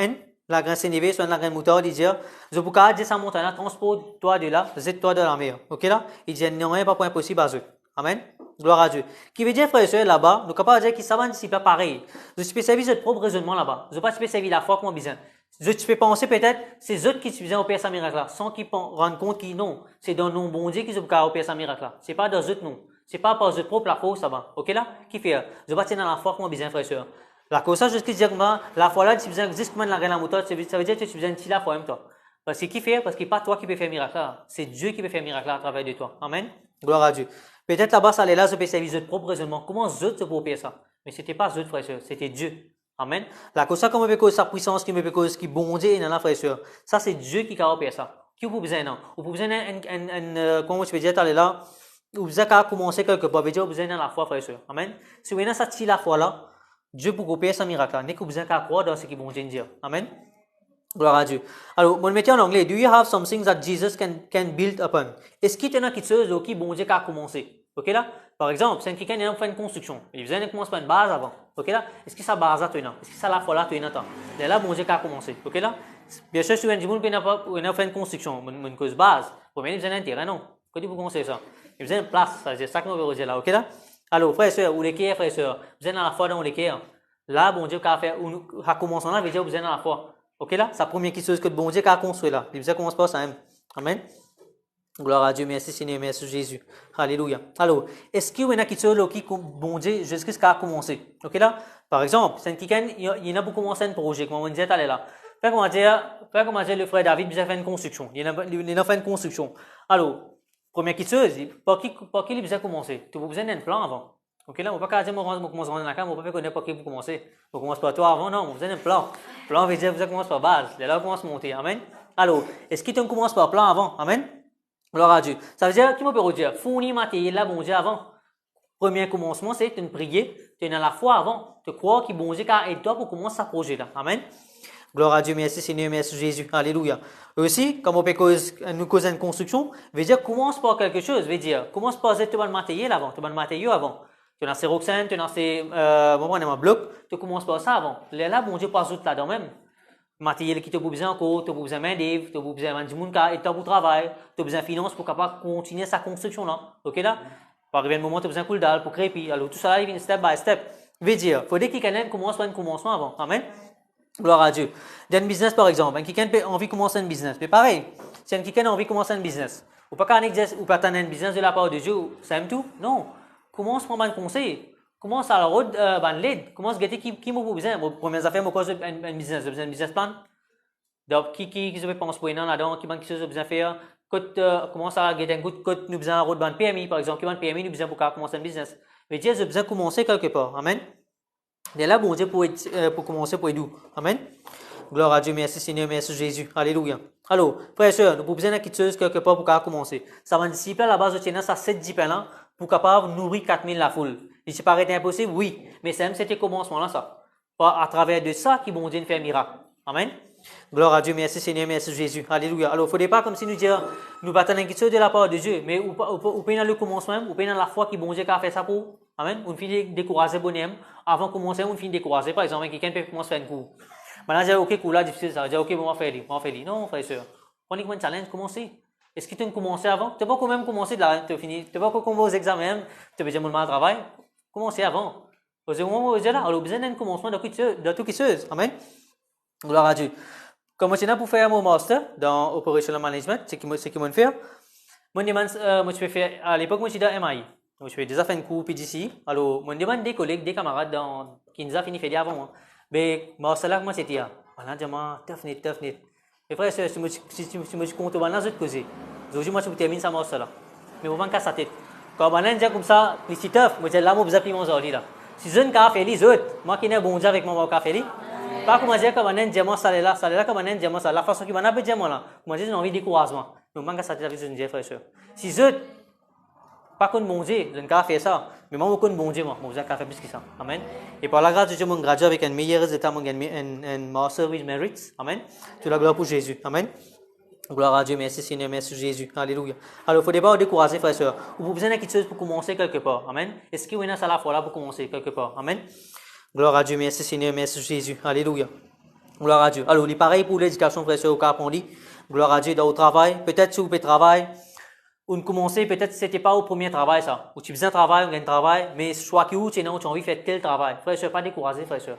la grande sénévé, soit la grande moutarde, il dit, je peux pas dire ça montagne, transporte-toi de là, jette-toi de la mer. Ok là? Il dit, non, pas point impossible à eux. Amen. Gloire à Dieu. Qui veut dire, frère et soeur, là-bas, nous sommes capables de dire qu'ils savent un disciple pareil. Je peux servir notre propre raisonnement là-bas. Je ne peux pas servir la foi comme besoin. Je peux penser peut-être, c'est eux qui besoin opérer ce miracle-là, sans qu'ils rendent compte qu'ils non. C'est dans nos bon Dieu qu'ils ont opérer ce miracle-là. C'est pas dans eux non. C'est pas par eux propre la foi, ça va. Ok là? Qui fait? Je vais tenir dans la foi comme besoin, frère et soeur. La cause ça, je dis que la foi là, tu besoin juste comme la reine la moutarde, ça veut dire que tu besoin de la foi même toi. Parce que qui fait? Parce que pas toi qui peut faire miracle là. C'est Dieu qui peut faire miracle là à travers de toi. Amen. Gloire à Dieu. Peut-être là-bas, ça allait là, je peux servir votre propre raisonnement. Comment eux te pour faire ça? Mais c'était pas eux, frère et soeur, c'était Dieu. Amen. La cause ça, comme on peut cause sa puissance, qui me peut cause qui bon Dieu dans la frère et soeur. Ça, c'est Dieu qui a opéré ça. Qui vous besoin non? Vous besoin comment je peux dire, t'allez là, vous besoin qu'à commencer quelque part, veut dire vous besoin dans la foi, frère et soeur. Amen. Si vous avez ça, la foi là, Dieu pour opérer ce miracle là, n'est que vous besoin qu'à croire dans ce qui bon Dieu dit. Amen. Gloire à Dieu. Alors, mon métier en anglais, do you have something that Jesus can build upon? Est-ce qu'il y a quelque chose qui bon Dieu a commencé? Ok là? Par exemple, c'est quelqu'un qui a fait une construction. Il vient de commencer par une base avant. Ok là? Est-ce que ça base à toi? Est-ce que ça la foi là toi? Et là, bon Dieu a commencé. Ok là? Bien sûr, si vous avez fait une construction, une cause base, pour bien, vous avez un terrain, non? Quand vous commencez ça, il besoin de place, ça veut dire ça qu'on veut dire là, ok là? Alors, frères et sœurs, ou l'équerre, frères et sœurs, vous êtes dans la foi dans l'équerre. Là, bon Dieu, qu'a fait, à commencer là, veut dire vous êtes dans la foi. Ok là? C'est la première chose que bon Dieu a construit là. Il commence par ça même. Amen. Gloire à Dieu, merci Seigneur, merci Jésus. Alléluia. Alors, est-ce qu'il y a quelque chose qui, bon Dieu, Jésus-Christ a commencé? Ok là? Par exemple, c'est quelqu'un, il y en a pour commencer un projet, comme on disait tout à l'heure là. Fait comment dire, le frère David, il a fait une construction. Il a fait une construction. Alors, première chose, par qui il a commencé? Tu as besoin d'un plan avant. Ok là, on ne peut pas dire, moi, je commence dans la cam, on ne peut pas connaître par qui vous commencez. Vous commencez par toi avant, non, vous avez un plan. Plan veut dire, vous commencez par base. Là, vous commencez à monter. Amen. Alors, est-ce que tu commences par plan avant? Amen. Gloire à Dieu. Ça veut dire, qui me peut dire, fournir matériel là, bon Dieu, avant. Premier commencement, c'est une prière, tu es dans la foi avant. Tu crois que bon Dieu aide toi pour commencer ce projet là. Amen. Gloire à Dieu, merci Seigneur, merci Jésus. Alléluia. Aussi, comme on peut nous causer une construction, veut dire, commence par quelque chose, veut dire, commence par tu as le matériel avant, tu as le matériau avant. Tu as ces roxane, tu as ces, un bloc, tu commences par ça avant. Là, bon Dieu passe tout là-dedans même. Matériel qui te besoin encore, tu as besoin main-d'œuvre, tu as besoin de monde qui est pour travail, tu as besoin de finances pour capable continuer sa construction là. OK là? Par exemple, moment tu as besoin de coup dalle pour créer. Alors tout ça là, il vient step by step. Veut dire, faut dire qu'il y a commence par un commencement avant. Amen. Gloire à Dieu. Dans un business par exemple, quelqu'un a envie de commencer un business. Mais pareil, si quelqu'un a envie de commencer un business, ou pas attendre un business de la part de Dieu, c'est même tout. Non. Commence par un conseil. Commence à la route, l'aide. Commence à guetter qui m'a besoin. Vos premières affaires, moi, un business. J'ai besoin d'un business plan. Donc, qui se pense pour là-dedans, qui a besoin de faire. Commence à guetter un coup de code, nous besoin de route ban PMI, par exemple. Qui ban PMI, nous besoin pour commencer un business. Mais Dieu, j'ai besoin de commencer quelque part. Amen. Et là, bon Dieu, pour commencer, pour aider. Amen. Gloire à Dieu, merci Seigneur, merci Jésus. Alléluia. Alors, frères et sœurs, nous avons besoin de quelque chose quelque part pour commencer. Ça va disciple à la base de Tchéna, ça 7 disciples là, pour capable nourrir 4000 la foule. Il se paraît impossible, oui, mais c'était commencement là, ça. À travers de ça, qui bon Dieu fait un miracle. Amen. Gloire à Dieu, merci Seigneur, merci Jésus. Alléluia. Alors, il ne faudrait pas comme si nous disions, nous battons quelque chose de la part de Dieu, mais ou pas dans le commencement, ou pas dans la foi qui bon Dieu a fait ça pour. Amen. On finit décourager bonhomme. Avant de commencer, on finit décourager. Par exemple, quelqu'un peut commencer à faire un coup. Maintenant, je dis, ok, cool, là, difficile, ça. Je dis, ok, bon, on va faire lui. Non, frère et sœur. On est comme un challenge, commencer. Est-ce que tu as commencé avant? Tu n'as pas quand même commencé de là, tu as fini. Tu n'as pas commencé aux examens, tu as déjà mon mal travail. Commencez avant. Au moment où vous êtes là, alors, besoin d'un commencement de tout qui se. Amen. Gloire à Dieu. Comme je suis là pour faire mon master dans Operational Management, c'est ce qu'ils m'ont fait. Moi, je peux faire, à l'époque, moi, je suis dans MI. Donc, je fais déjà fait un cours PGC. Alors, je demande des collègues, des camarades qui nous ont fini de faire avant moi. Mais, c'est là que moi, c'était. Voilà, je dis, tough net. Mais frère, si je compte dans l'autre côté, aujourd'hui, moi, je termine ça, là. Mais, on va me casser la tête. Quand on dit comme ça, c'est tough, moi, je dis là, moi, vous avez pris mon ordi là. Si je ne fais les autres, moi qui n'ai bon Dieu avec mon café, pas comment dire que on diamant ça là comme on diamant ça la façon qui m'a pas diamant là moi j'ai envie de découragement donc manque ça avec une frère si je pas qu'on bon Dieu je ne peux faire ça mais moi qu'on bon Dieu moi j'ai qu'à faire plus que ça amen et par la grâce de Dieu mon gradué avec un meilleur résultat mon un master with merits amen toute la gloire pour Jésus amen gloire à Dieu merci Seigneur merci Jésus alléluia alors faut pas décourager frère sœur vous besoin de quelque chose pour commencer quelque part amen est-ce que vous êtes à la foi là pour commencer quelque part amen. Gloire à Dieu, merci Seigneur, merci Jésus. Alléluia. Gloire à Dieu. Alors, il est pareil pour l'éducation, frère, au cas on dit. Gloire à Dieu, dans le travail. Peut-être si vous pouvez travailler, ou commencer, peut-être c'était pas au premier travail, ça. Ou tu faisais un travail, ou un travail, mais soit que tu as envie de faire tel travail. Frère, pas décourager, frère.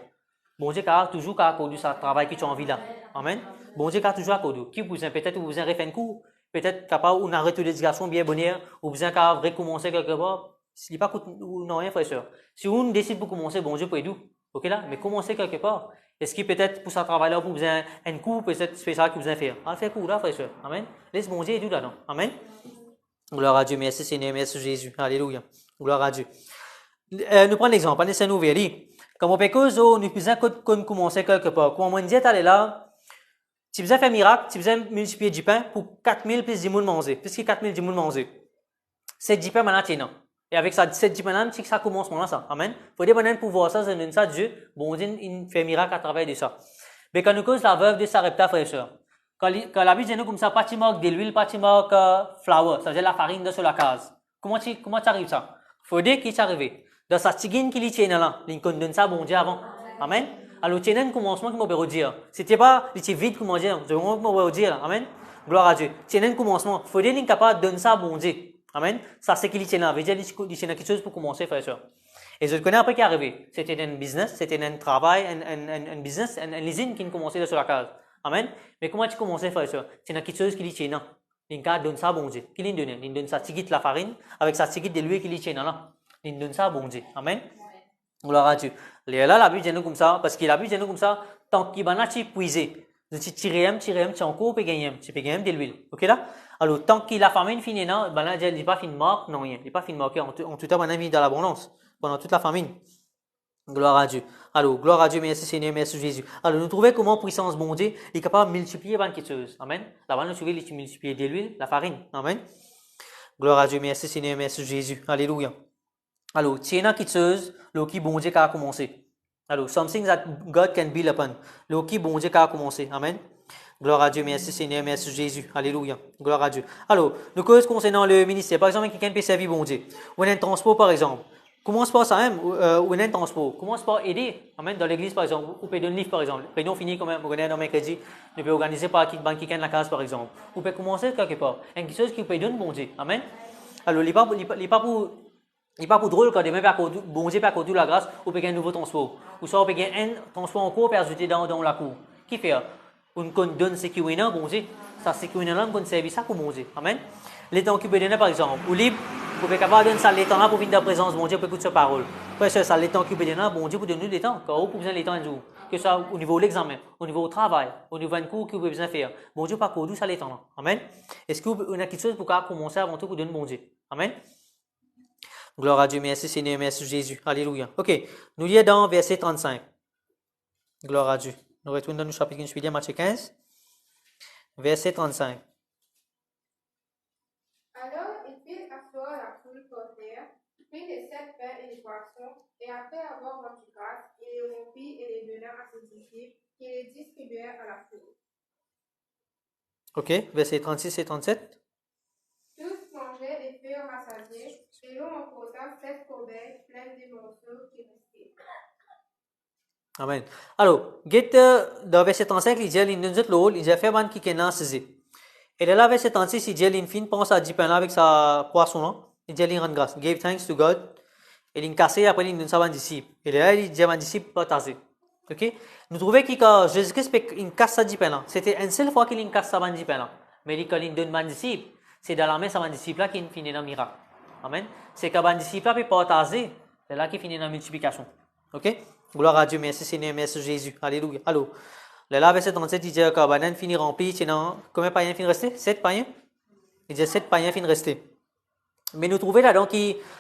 Bon Dieu, car toujours qu'à cause de ce travail que tu as envie là. Amen. Bon Dieu, car toujours à cause de. Qui vous peut-être vous avez fait un coup, peut-être capable, ou arrêter l'éducation bien bonheur, ou vous avez recommencer quelque part. S'il n'y a pas non rien, frère. Si on décide pour commencer, bon Dieu peut aider. Ok là, mais commencez quelque part. Est-ce que peut-être pour ce travail-là, vous avez un coup, peut-être spécial que vous avez fait. Allez faire coup là, frère. Amen. Laisse bon Dieu aider là-dedans. Amen. Gloire à Dieu, merci Seigneur, merci Jésus. Alléluia. Gloire à Dieu. Nous prenons l'exemple, on nous verra. Comme on peut cause, nous pouvons commencer quelque part. Comme on dit, allez là, si vous avez fait un miracle, si vous avez multiplié du pain pour 4000 plus 10 000 manger, plus que 4000 10 000 manger. C'est 10 pains maintenant. Et avec ça, cette dimension, c'est que ça commence là, ça. Amen. Faut dire, maintenant, pour voir ça, c'est une ça, Dieu, bon Dieu, il fait miracle à travers de ça. Mais quand nous cause la veuve de Sarepta, frère et sœur, quand la Bible dit nous comme ça, pas de marque de l'huile, pas de marque flour, ça veut dire la farine de sur la case. Comment tu arrives ça? Faut dire qu'il s'est arrivé. Dans sa tigine qui lui tient là, il donne ça, bon Dieu, avant. Amen. Alors, tu as un commencement qui m'a peut dire. C'était pas, il était vide, comment dire, je vais vous dire, amen. Gloire à Dieu. Tu as un commencement. Faut dire qu'il est capable de donner ça, bon Dieu. Amen. Ça, c'est qu'il y tient là. Il y a quelque chose pour commencer, frère et soeur. Et je connais après qui est arrivé. C'était un business, c'était un travail, un business, une usine qui commençait sur la case. Amen. Mais comment tu commences, frère et soeur? C'est quelque chose qui y tient là. Il donne ça à bon Dieu. Qui lui donne? Il donne sa tigite la farine avec sa tigite de l'huile qui y tient là. Il donne ça à bon Dieu. Amen. Gloire à Dieu. Là, la Bible dit comme ça, parce que la Bible dit comme ça, tant qu'il va n'a puiser. Tu tires, tu encore peux gagner de l'huile. OK là? Alors, tant qu'il a famine fini là, ben là, il n'est pas fin de mort, non rien. Il n'est pas fin de mort. En tout cas, il vit dans l'abondance pendant toute la famine. Gloire à Dieu. Alors, gloire à Dieu, merci Seigneur, merci Jésus. Alors, nous trouvons comment puissance bon Dieu est capable de multiplier quelque chose. Amen. Là-bas, nous trouvons qu'il multiplie de l'huile, la farine. Amen. Gloire à Dieu, merci Seigneur, merci Jésus. Alléluia. Alors, tiens quelque chose, le qui bon Dieu a commencé. Alors, something that God can build upon. Le qui bon Dieu a commencé. Amen. Gloire à Dieu, merci Seigneur, merci Jésus. Alléluia. Gloire à Dieu. Alors, nous causes concernant le ministère. Par exemple, quelqu'un peut servir bon Dieu. Ou un transport, par exemple. Commence par ça même, ou un transport. Commence par aider. Amen. Dans l'église, par exemple. Ou peut donner un livre, par exemple. Réunion finie, comme on connaît dans mercredi. Nous pouvons organiser par quelqu'un la case, par exemple. Ou peut commencer quelque part. Quelque chose qui peut donner bon Dieu. Amen. Alors, il n'est pas pour drôle quand demain, bon Dieu, pas la grâce, ou peut un nouveau transport. Ou soit, on peut un transport en cours, perdu dans la cour. Qui fait? On donne ce qui est là, bon Dieu. Ça, c'est qui est là, on servi ça pour bon Dieu. Amen. Les temps qui peut donner, par exemple, ou libre, vous pouvez capable de donner ça les temps là pour venir dans la présence, bon Dieu, pour écouter sa parole. Parce que ça, les temps qui peut donner, bon Dieu, pour donner des temps. Quand vous besoin des temps un jour. Que ce soit au niveau de l'examen, au niveau du travail, au niveau d'un cours que vous avez besoin de faire. Bon Dieu, pas qu'au ça les temps là. Amen. Est-ce que vous avez quelque chose pour commencer avant tout pour donner bon Dieu? Amen. Gloire à Dieu, merci Seigneur, merci Jésus. Alléluia. Ok, nous lisons dans verset 35. Gloire à Dieu. Nous retournons dans le chapitre 1, Matthieu 15, verset 35. Alors il fit asseoir la foule par terre, prit les 7 pains et les poissons, et après avoir rendu grâce, il les rompit et les donna à ses disciples, qui les distribuèrent à la foule. Ok, verset 36 et 37. Tous mangeaient et furent rassasiés, et l'on emporta 7 corbeilles pleines des morceaux qui restaient. Amen. Alors, dans verset 35, il dit, il nous dit l'eau, il dit, fait ban qui est saisi. Et là, verset 36, il dit, il fin pense à 10 pains là avec sa poisson là. Il dit, il rend grâce. Give thanks to God. Et il casse, après il nous dit à un disciple. Et là, il dit à un disciple, partager. Ok? Nous trouvons que Jésus-Christ, il casse sa 10 pains là. C'était une seule fois qu'il casse sa 10 pains là. Mais quand il donne à un disciple, c'est dans la main à un disciple là qu'il finit dans le miracle. Amen. C'est qu'un disciple là peut partager, c'est là qu'il finit dans la multiplication. Ok? Gloire à Dieu, merci Seigneur, merci Jésus. Alléluia. Alors, là, verset 37, il dit que banane finit rempli, combien de païens finit rester? 7 païens? Il dit 7 païens finit rester. Mais nous trouvons là, donc,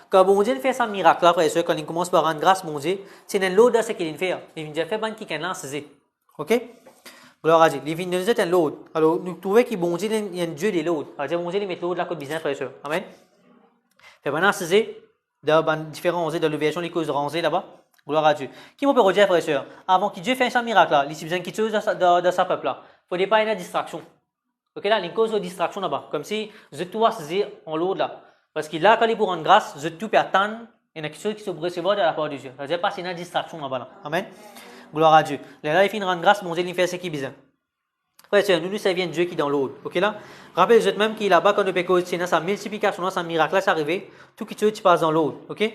quand bon Dieu fait ça miracle, là, frère et soeur, quand il commence par rendre grâce, bon Dieu, c'est un lot de ce qu'il fait. Il dit, fait ban qui est saisi. Ok? Gloire à Dieu. Il vient de un lot. Alors, nous trouvons que bon Dieu, il y a un Dieu des lots. Alors, bon Dieu, il met l'eau de la côte business, frère et soeur. Amen. Fait maintenant, saisi, dans différents rangées, dans le version, les causes rangées là-bas. Gloire à Dieu. Qui m'ont peut dire, frère et soeur, avant que Dieu fasse un miracle là, il a besoin de quelque chose de sa peuple là. Il ne faut pas une distraction. Ok là, il y a une cause de distraction là-bas. Comme si je dois saisir en l'autre là. Parce que là, quand il est pour rendre grâce, je dois attendre, il y a quelque chose qui se recevoir de la part de Dieu. Ça veut dire pas c'est une distraction là-bas là. Amen. Gloire à Dieu. Là, il finit de rendre grâce, mon Dieu, il fait ce qu'il a besoin. Frère et soeur, nous servions Dieu qui est dans l'autre. Ok là? Rappelez-vous même qu'il est là-bas quand nous pécons, c'est sa multiplication, sa miracle là, c'est arrivé. Tout qui tu passes dans l'autre. Ok?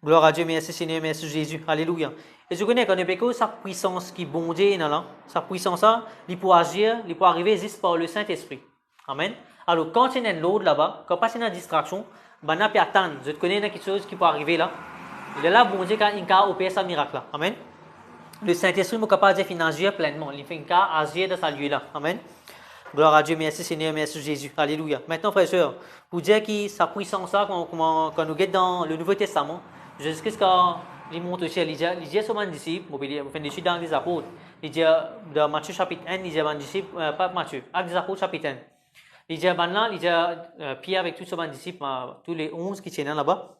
Gloire à Dieu, merci Seigneur, merci Jésus. Alléluia. Et je connais quand nous pécons, sa puissance qui bondit là, sa puissance là, il peut agir, il peut arriver juste par le Saint-Esprit. Amen. Alors quand il y a l'autre là-bas, quand il y a une distraction, ben on peut attendre. Je connais quelque chose qui peut arriver là. Il est là, bon Dieu, quand il a opéré sa miracle là. Amen. Le Saint-Esprit est capable d'agir pleinement. Il fait agir dans sa lieu là. Amen. Gloire à Dieu, merci Seigneur, merci Jésus. Alléluia. Maintenant, frères et sœurs, pour dire que sa puissance là, quand nous guette dans le Nouveau Testament, Jésus-Christ, quand il monte au ciel, il dit à son disciple, vous faites des études dans les apôtres, il dit dans Matthieu chapitre 1, il dit à son disciple, pas Matthieu, Actes des apôtres chapitre 1. Il dit maintenant, il dit Pierre avec tous ses disciples, tous les 11 qui tiennent là-bas,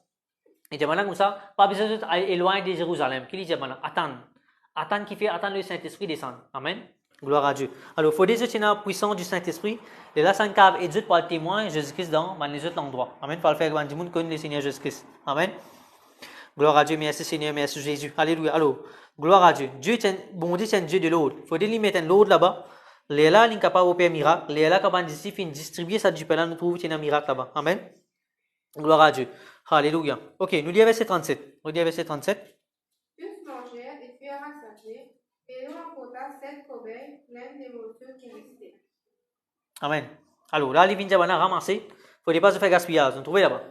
il dit maintenant comme ça, pas besoin d'aller éloigner de Jérusalem. Qu'il dit maintenant, attendre qui fait attendre le Saint-Esprit descendre. Amen. Gloire à Dieu. Alors, il faut des autres la puissance du Saint-Esprit. Et là, ça cave et Dieu pour le témoin Jésus-Christ dans les autres endroits. Amen. Pour le faire quand du monde connaît le Seigneur Jésus-Christ. Amen. Gloire à Dieu, merci Seigneur, merci Jésus. Alléluia. Alors, gloire à Dieu. Dieu est bon Dieu, c'est un Dieu de l'autre. Il faut lui mettre un l'autre là-bas. Les là, il est capable de faire un miracle. Les là, quand on distribue ça du pain là, nous trouvons qu'il y a un miracle là-bas. Amen. Gloire à Dieu. Alléluia. Ok, nous lisons verset 37. Nous lisons verset 37. Tous mangèrent et furent rassasiés, et l'on emporta 7 corbeilles pleines des morceaux qui restaient. Amen. Alors, là, les vignes on a ramassé. Il ne faut pas se faire gaspillage. Vous trouvez là-bas.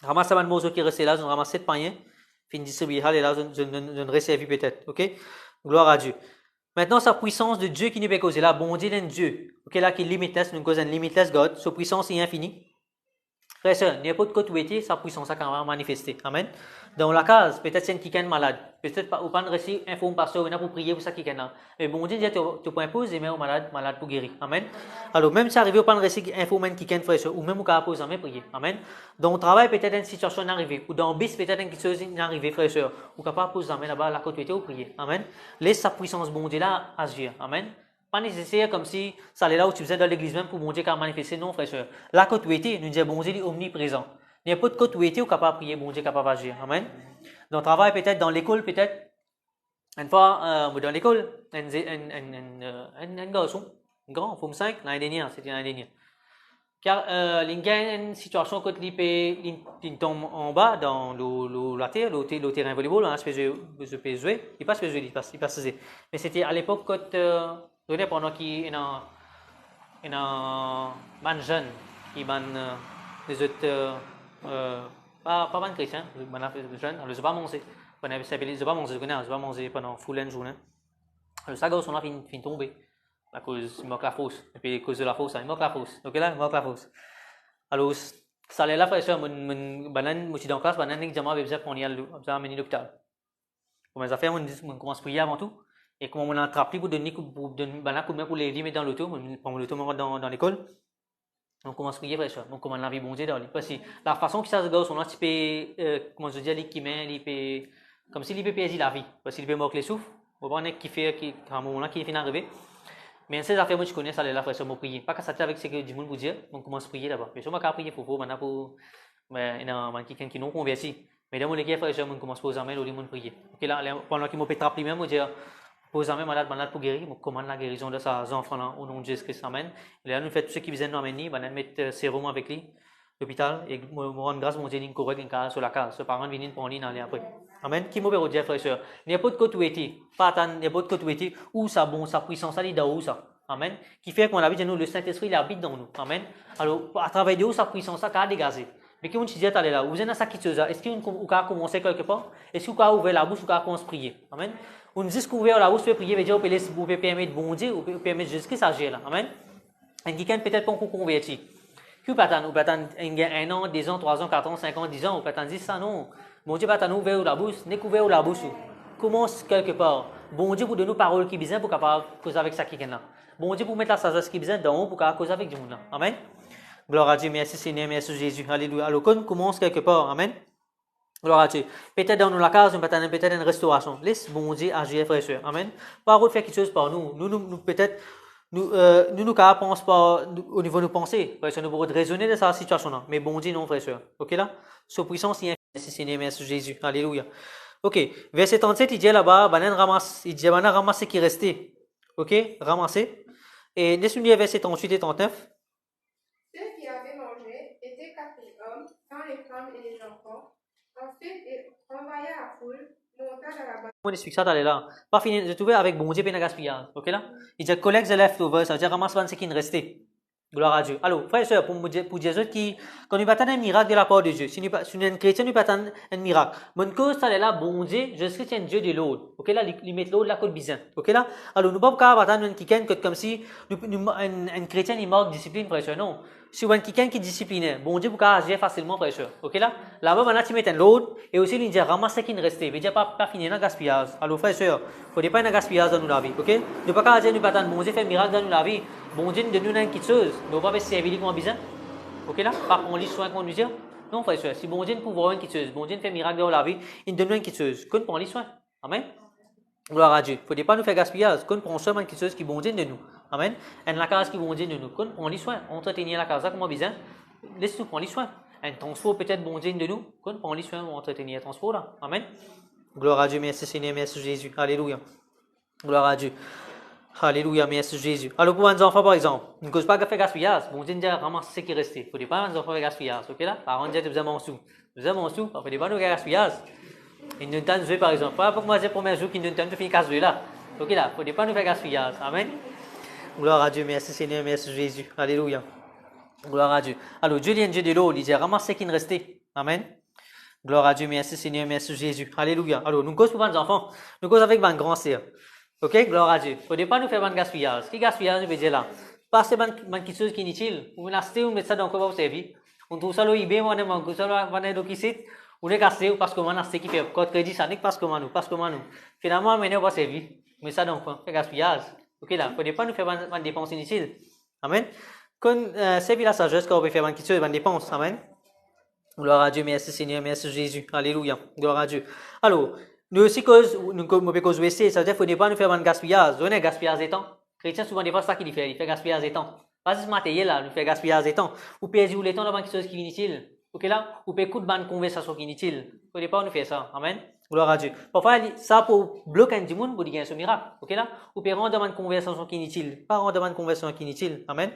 Ramassez les morceaux qui restaient là. Vous ramassez de païens. Fin distribuer. Allez là, je ne réserve peut-être. Ok? Gloire à Dieu. Maintenant, sa puissance de Dieu qui nous peut causer là, bon Dieu d'un Dieu. Ok, là, qui est limitless, nous cause un limitless God. Sa puissance est infinie. Frère, sœur, n'importe quoi où était, sa puissance a quand même manifesté. Amen. Dans la case, peut-être c'est un qui est malade. Peut-être pas, ou pas rester informe pasteur, on a pour prier pour ça qui est là. Mais bon Dieu dit, tu peux imposer, mais au malade pour guérir. Amen. Alors, même si arrivé au pas rester informe qui est frère, sœur, ou même au cas poser, mais prier. Amen. Dans le travail, peut-être une situation arrivée. Ou dans le bis, peut-être une chose arrivée, frère, sœur. Ou capable poser, mais là-bas, la côte où prier. Amen. Laisse sa puissance, bon Dieu, là, agir. Amen. Pas nécessaire comme si ça allait là où tu faisais dans l'église même pour mon Dieu qui a manifesté. Non, frère, sœur. La côte où était, nous disons, bon Dieu est omniprésent. Il n'y a pas de côte où était ou capable de prier, bon Dieu capable d'agir. Amen. Dans le travail, peut-être, dans l'école, peut-être. Une fois, dans l'école, un garçon, un grand, forme 5, l'année dernière, c'était l'année dernière. Car il y a une situation quand il tombe en bas dans la terre, le terrain volleyball, on a espèce de jouer. Il passe jouer, il passe. Mais c'était à l'époque quand pendant qu'il y a un jeune qui ban les autres pas ban chrétiens, les jeunes, alors ils pas manger. Ils pas manger pendant full une journée. Alors ça garçon là fin tomber. À cause il manque la fosse. Et puis à cause de la fosse, il manque la fosse. Donc là, il manque la fosse. Alors ça allait là frère sœur mon suis dans classe, banan examen avec ça qu'on y a amené l'hôpital. Comment ça fait on commence à prier avant tout. Et comment on attrape pour donner coup de main pour les mettre dans l'auto, on prend l'auto dans l'école. On commence à prier frère sœur. On commence la vie bon Dieu dans lui parce que la façon que ça se gosse on a type comment je dis qui met il comme s'il peut payer la vie parce qu'il peut manquer les souffles. On va voir qui fait qui à un moment là qui finit d'arriver. Mais ces affaires moi je connais ça là frère sœur moi prier. Pas qu'à s'attendre avec ce que du monde pour dire, on commence à prier d'abord. Mais si on va prier faut maintenant pour mais non quelqu'un qui non converti. Mais dans mon équipe frère sœur on commence à poser la main au monde prier. OK là pendant qu'il m'a peut trapper même on dire poser la main malade pour guérir, on commande la guérison de ses enfants là au nom de Jésus-Christ. Amen. Et là nous fait tout ce qui vient nous amener, on mettre sérum avec lui l'hôpital et me rendre grâce mon Dieu correct en cas sur la case. Ce parent vient pour lui aller après. Amen. Qui m'obéit au Dieu frère sœur. N'importe quoi où était, pas tant n'importe quoi où était où ça bon sa puissance elle est dans où ça. Amen. Qui fait qu'on habite nous le Saint-Esprit il habite dans nous. Amen. Alors à travers de où sa puissance ça a dégagé. Mais qui on dit aller là, vous êtes dans ça qui chose est-ce qu'on a commencé quelque part? Est-ce qu'on a ouvert la bouche ou qu'on a commencé à prier? Amen. On dit qu'on ouvert la bouche pour prier, veut dire vous pouvez permettre bon Dieu ou permettre Jésus-Christ agir là. Amen. Et qui peut-être pas qu'on converti. Qui peut attendre un an, 2 ans, 3 ans, 4 ans, 5 ans, 10 ans, ou peut attendre ça non. Bon Dieu va t'en ouvrir la bouche, n'est qu'ouvert la bouche. Commence quelque part. Bon Dieu pour donner nos paroles qui besoin pour capable causer avec ça qui est là. Bon Dieu pour mettre la sagesse qui besoin dans pour capable causer avec du monde là. Amen. Gloire à Dieu, merci Seigneur, merci Jésus. Alléluia. Alors quand on commence quelque part, amen. Gloire à Dieu. Peut-être dans la case, peut-être une restauration. Laisse bon Dieu agir, frère et soeur. Amen. Parole fait quelque chose par nous. Nous peut-être nous pensons pas au niveau de nos pensées. Frère et soeur, nous pouvons raisonner de cette situation là. Mais bon Dieu non, frère et soeur. Ok là? Sa puissance est infinie. Merci Seigneur, merci Jésus. Alléluia. Ok. Verset 37, il dit là-bas, il dit ramasse ce qui restait. Ok? Ramasser. Et laisse-nous lire verset 38 et 39. Ceux qui avaient mangé étaient 4 hommes, sans les femmes et les enfants. Ensuite, il envahit la foule, monta dans la bataille. On explique ça d'aller là. Pas fini de trouver avec bon Dieu et gaspillage. Ok là? Il dit collect the leftovers, ça veut dire ramasse ce qui ne restait. Gloire à Dieu. Alors, frère et sœur, pour dire qui, quand nous battons un miracle de la part de Dieu, si nous sommes un chrétien, nous battons un miracle. Mon cause, ça là, bon Dieu, Jésus Christ est un Dieu de l'autre. Ok là, il met l'autre là, côte bizarre. Ok là? Alors, nous ne pouvons pas battre un quelqu'un comme si, un chrétien, il manque de discipline, frère et sœur. Non. Si un quelqu'un qui est discipliné, bon Dieu, peut agir facilement, frère et sœur. Ok là? Là-bas, maintenant, tu mets un l'autre, et aussi, il dit, ramasse ce qui ne restait. Il veut dire, pas finir dans le gaspillage. Alors, frère et sœur, il ne faut pas un gaspillage dans la vie. Ok? Nous ne pouvons pas dire, nous battons, bon Dieu fait un miracle dans la vie. Bon Dieu de nous une petite chose, nous ne pouvons pas servir comme besoin. Ok là? Pas qu'on lit soin qu'on nous dit. Non, frère et soeur, si bon Dieu nous pouvoir une petite chose, bon Dieu fait miracle dans la vie, il nous donne une petite chose. Qu'on prend les soins. Amen. Gloire à Dieu. Il ne faut pas nous faire gaspillage. Qu'on prend seulement une petite chose qui bon Dieu de nous. Amen. Et la case qui bon Dieu de nous. Qu'on prend les soins. Entretenir la case comme besoin. Laisse-nous prendre les soins. Un transport peut-être bon Dieu de nous. Qu'on prend les soins pour entretenir le transport là. Amen. Gloire à Dieu. Merci Seigneur. Merci Jésus. Alléluia. Gloire à Dieu. Alléluia, merci Jésus. Alors pour les enfants, par exemple, ne cause pas de faire gaspillage. Bon Dieu, ramasser ce qui est resté. Faut pas les enfants faire gaspillage, ok là? Par contre, vous avez mon sou. Vous avez mon sou, on fait pas nous gaspillage. Ils ne t'en jouer par exemple. Pas pour moi, c'est le premier jour qu'ils ne t'en finir casse là. Ok là, faut pas nous faire gaspillage. Amen. Gloire à Dieu, merci Seigneur, merci Jésus. Alléluia. Gloire à Dieu. Alors Dieu vient Dieu de l'eau, il dit ramasser ce qui est resté. Amen. Gloire à Dieu, merci Seigneur, merci Jésus. Alléluia. Alors nous cause pour les enfants, nous cause avec un grand sœur. Ok, gloire à Dieu. Faut pas nous faire un gaspillage. Qui gaspillage, je veux dire là? Passer quelque chose qui est inutile. On l'acheter, on met ça dans quoi vous servir. On trouve ça au eBay, on trouve ça dans le site. On est cassé parce que on a acheté qui fait code crédit, ça n'est parce que nous. Finalement, on va servir. On met ça dans quoi? Fait gaspillage. Ok là, faut pas nous faire une dépense inutile. Amen. Quand servir la sagesse, quand on peut faire quelque chose, une dépense. Amen. Gloire à Dieu, merci Seigneur, merci Jésus. Alléluia. Gloire à Dieu. Alors, nous aussi, nous pouvons causer, ça veut dire qu'il ne faut pas nous faire un gaspillage. On est gaspillage de temps. Chrétien, souvent, des fois, c'est ça qu'il fait. Il fait gaspillage de temps. Pas ce matériel là, il fait gaspillage de temps. Ou perdre le temps dans quelque chose qui est inutile. Ok là? Ou peut écouter une conversation qui est inutile. Il ne faut pas nous faire ça. Amen. Gloire à Dieu. Parfois, ça pour bloquer un monde, pour dire un miracle. Ok là? Ou peut rendre une conversation qui est inutile. Pas rendre une conversation qui est inutile. Amen.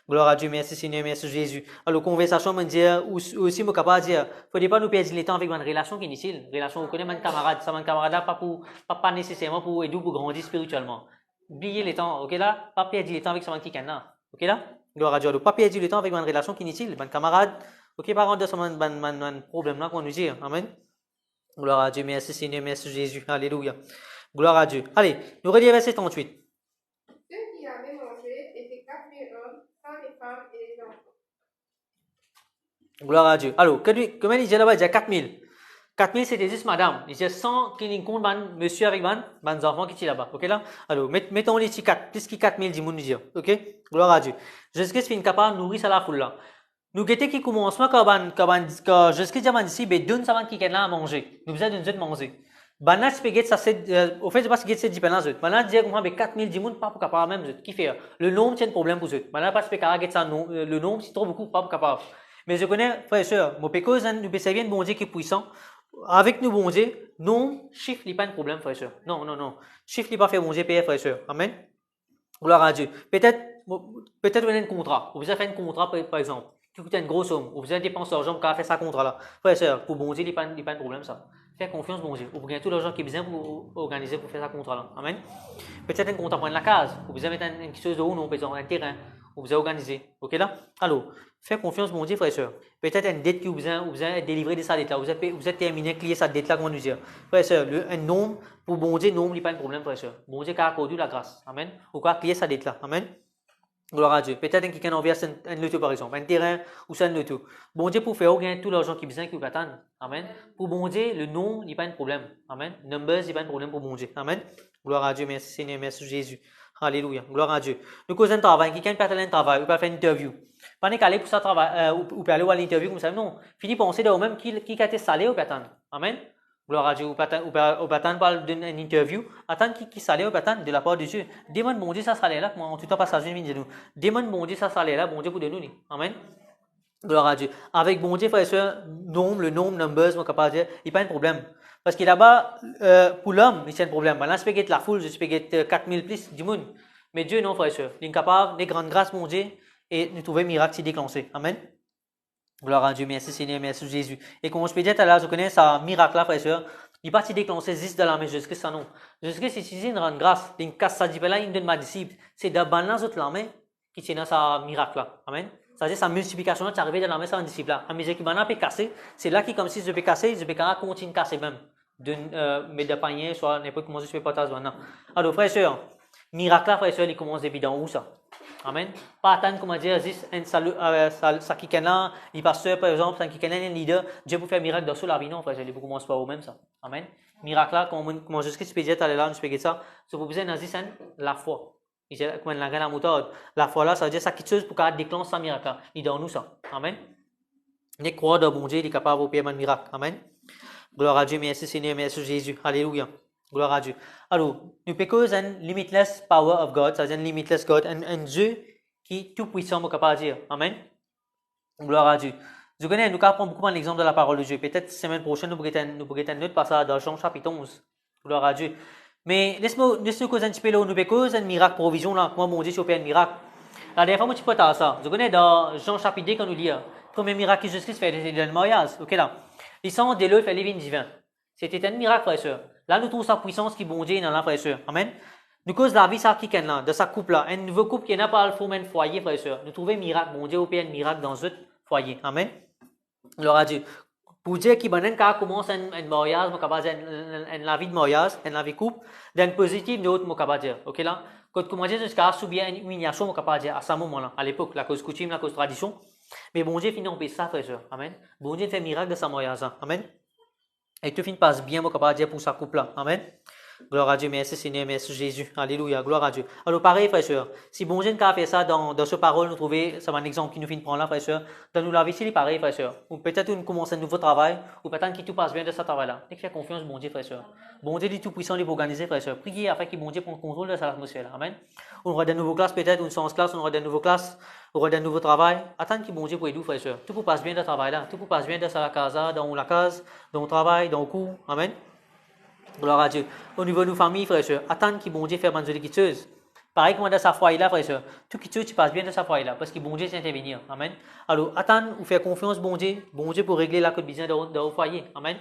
Gloire à Dieu, merci Seigneur, merci Jésus. Alors, conversation, me dire, aussi, me capable de dire, faut pas nous perdre le temps avec une relation qui est inutile. Relation, vous connaissez mon camarade, ça, mon camarade là, pas nécessairement pour aider ou pour grandir spirituellement. Oubliez le temps, ok là? Pas perdre le temps avec ce qui est là. Ok là? Gloire à Dieu. Alors, pas perdre le temps avec une relation qui est inutile. Mon camarade, ok, pas rendre ça, un problème là qu'on nous dit. Amen. Gloire à Dieu, merci Seigneur, merci Jésus. Alléluia. Gloire à Dieu. Allez, nous relisons verset 38. Ceux qui avaient mangé étaient 4000 hommes, sans les femmes et les enfants. Gloire à Dieu. Alors, comment il dit là-bas? Il dit 4000. 4000, c'était juste madame. Il dit 100 qui compte monsieur avec ban enfants qui sont là-bas. Ok là? Alors, mettons les 4, plus que 4000 du monde, dire. Ok? Gloire à Dieu. Jésus-Christ fait capable de nourrir ça la foule là. Nous guettons qui commencement quand Jésus-Christ dit ici, ben donne ça qui est là à manger. Nous besoin de manger. Banat spaghetti ça c'est au fait c'est pas spaghetti c'est dépendant de. Banat dire comment ben 4000 du monde pas pour capable même qui fait le nombre c'est un problème pour eux. Banat pas spaghetti ça le nombre c'est trop beaucoup pas pour capable. Mais je connais frères et sœurs, mon pécose nous peut servir un bon Dieu qui est puissant. Avec nous bon Dieu, non chiffre n'est pas un problème frères et sœurs. Non. Chiffre n'est pas fait bon Dieu payer frères et sœurs. Amen. Gloire à Dieu. Peut-être vous avez un contrat. Vous avez fait un contrat par exemple. Qui coûte une grosse somme. Vous avez dépensé l'argent pour faire ça contrat là. Frères et sœurs, pour bon Dieu, il n'y a pas un problème ça. Faire confiance bon Dieu. Vous gagnez tout l'argent qui est besoin pour organiser pour faire ça contrat là. Amen. Peut-être un contrat pour la case. Vous avez mettre une chose de haut, non, peut-être un terrain. Vous avez organisé. Ok là? Alors, faire confiance bon Dieu, frères et sœurs. Peut-être une dette que vous avez délivré de sa dette là. Vous avez terminé, clié sa dette là, comment nous dire. Frères et sœurs, un nombre pour bon Dieu, nombre, il n'y a pas un problème, frères et sœurs. Bon Dieu a accordé la grâce. Amen. Ou quoi, clier sa dette là. Amen. Gloire à Dieu. Peut-être quelqu'un envers un loto par exemple, un terrain ou c'est un loto. Bon Dieu pour faire gagner tout l'argent qui est besoin qui vous attend. Amen. Pour bon Dieu, le nom n'est pas un problème. Amen. Numbers n'est pas un problème pour bon Dieu. Amen. Gloire à Dieu, merci Seigneur, merci Jésus. Alléluia. Gloire à Dieu. Nous causons un travail, quelqu'un peut faire un travail, ou peut faire une interview. Pas aller pour ça travail, ou peut aller à l'interview comme ça. Non. Fini penser de même qui a été salé ou peut attendre. Amen. Gloire à Dieu, ou attendre par une interview, attendre qui salaire, ou attendre de la part de Dieu. Demande bon Dieu ça salaire là, en tout temps passager vient de nous. Demande bon Dieu ça salaire là, bon Dieu pour de nous. Amen. Gloire à Dieu. Avec bon Dieu, frères et sœurs, le nombre, numbers, mon capable de dire, il n'y a pas de problème. Parce que là-bas, pour l'homme, il y a un problème. Là, je peux la foule, je peux 4000 plus du monde. Mais Dieu, non, frères et sœurs. Il est capable, des grandes grâces, mon Dieu, et nous trouver miracle s'y déclencher. Amen. Gloire à Dieu, merci Seigneur, merci Jésus. Et comme je peux dire tout à l'heure, je connais ça miracle là, frère et sœur. Il n'est pas si déclenché juste de la main Jésus-Christ, ça non. Jésus-Christ, c'est une grande grâce. Il casse sa là, il donne ma disciple. C'est de la autres la main qui tient dans sa miracle là. Amen. C'est-à-dire sa multiplication là, tu arrives dans la main, ça un disciple là. À mesure qu'il peut casser, c'est là qui comme si je peux casser, je peux continuer de casser même. Mais de panier, soit n'importe comment je peux partager maintenant. Alors frère et sœur, miracle là, frère et sœur, il commence évident où ça? Amen. Pas attendre, comment dire, juste un salut, ça qui est là, les pasteurs, par exemple, ça qui est là, un leader, Dieu peut faire miracle dans la vie, non, frère, il commence pas au même, ça. Amen. Miracle là, comment Jésus-Christ peut dire, là, je peux dire ça, c'est pour vous dire, c'est la foi. Il dit, comme la moutarde, la foi là, ça veut dire ça quelque chose pour qu'elle déclenche ça miracle là. Il donne nous ça. Amen. Il croit dans bon Dieu, il est capable de faire un miracle. Amen. Gloire à Dieu, merci Seigneur, merci Jésus. Alléluia. Gloire à Dieu. Alors, nous pécons un limitless power of God, c'est-à-dire un limitless God, un Dieu qui est tout puissant, on capable de dire. Amen. Gloire à Dieu. Vous connaissez, nous apprenons beaucoup l'exemple de la parole de Dieu. Peut-être semaine prochaine, nous pourrons un autre passage dans Jean chapitre 11. Gloire à Dieu. Mais laisse-nous causer un petit peu là, nous cause un miracle provision là. Moi, mon Dieu, si on fait un miracle. La dernière fois, moi, tu peux t'as ça. Je connais dans Jean chapitre 2 quand nous lit. Premier miracle que Jésus-Christ fait, c'est le mariage. Ok là. Ils sont de l'eau, fait les vins divins. C'était un miracle, frère et sœur. Là, nous trouvons sa puissance qui bon Dieu dans la frère et sœur. Amen. Nous cause la vie, ça qui est là, de sa couple là. Un nouveau couple qui n'a pas le faux même foyer, frère et sœur. Nous trouvons un miracle, bon Dieu, au un miracle dans ce foyer. Amen. Gloire à Dieu. Pour dire qu'il commence un mariage, la vie de mariage, la vie de couple, d'un positif, de l'autre, je dire. Ok là? Quand comment dire, jusqu'à subir une humiliation, je dire, à ce moment-là, à l'époque, la cause coutume, la cause tradition. Mais bon Dieu finit en paix ça, frère et sœur. Amen. Bon Dieu fait un miracle de sa mariage. Amen. Et tout finit passe bien, je dire, pour sa couple là. Amen. Gloire à Dieu, merci Seigneur, merci Jésus. Alléluia, gloire à Dieu. Alors pareil, frère et sœur, si bon Dieu a fait ça dans ce parole, nous trouvons, ça va un exemple qui nous fait prendre là, frère et sœur, dans nous la vie, c'est pareil, frère et sœur. Ou peut-être nous commence un nouveau travail, ou peut-être que tout passe bien de ce travail-là. Dès que fait confiance, bon Dieu, frère et sœur. Bon Dieu, il est tout puissant, il est organisé, frère et sœur. Priez afin que bon Dieu prenne contrôle de cette atmosphère. Amen. On aura des nouvelles classes, peut-être, une séance classe, on aura des nouvelles classes, on aura des nouveaux travail. Attendre que bon Dieu pour aider, frère et sœur. Tout pour passe bien de ce travail-là. Tout pour passe bien de la casa, dans la case, dans le travail, dans le cours. Amen. Gloire à Dieu. Au niveau de nos familles, frères et sœurs, attendre que bon Dieu fasse bonne quitteuse. Pareil comme dans sa foyer-là, frères et sœurs. Tout quitteuse, tu passes bien dans sa foyer-là, parce que bon Dieu sait intervenir. Amen. Alors, attendre ou faire confiance, bon Dieu pour régler la côte business dans le foyer. Amen.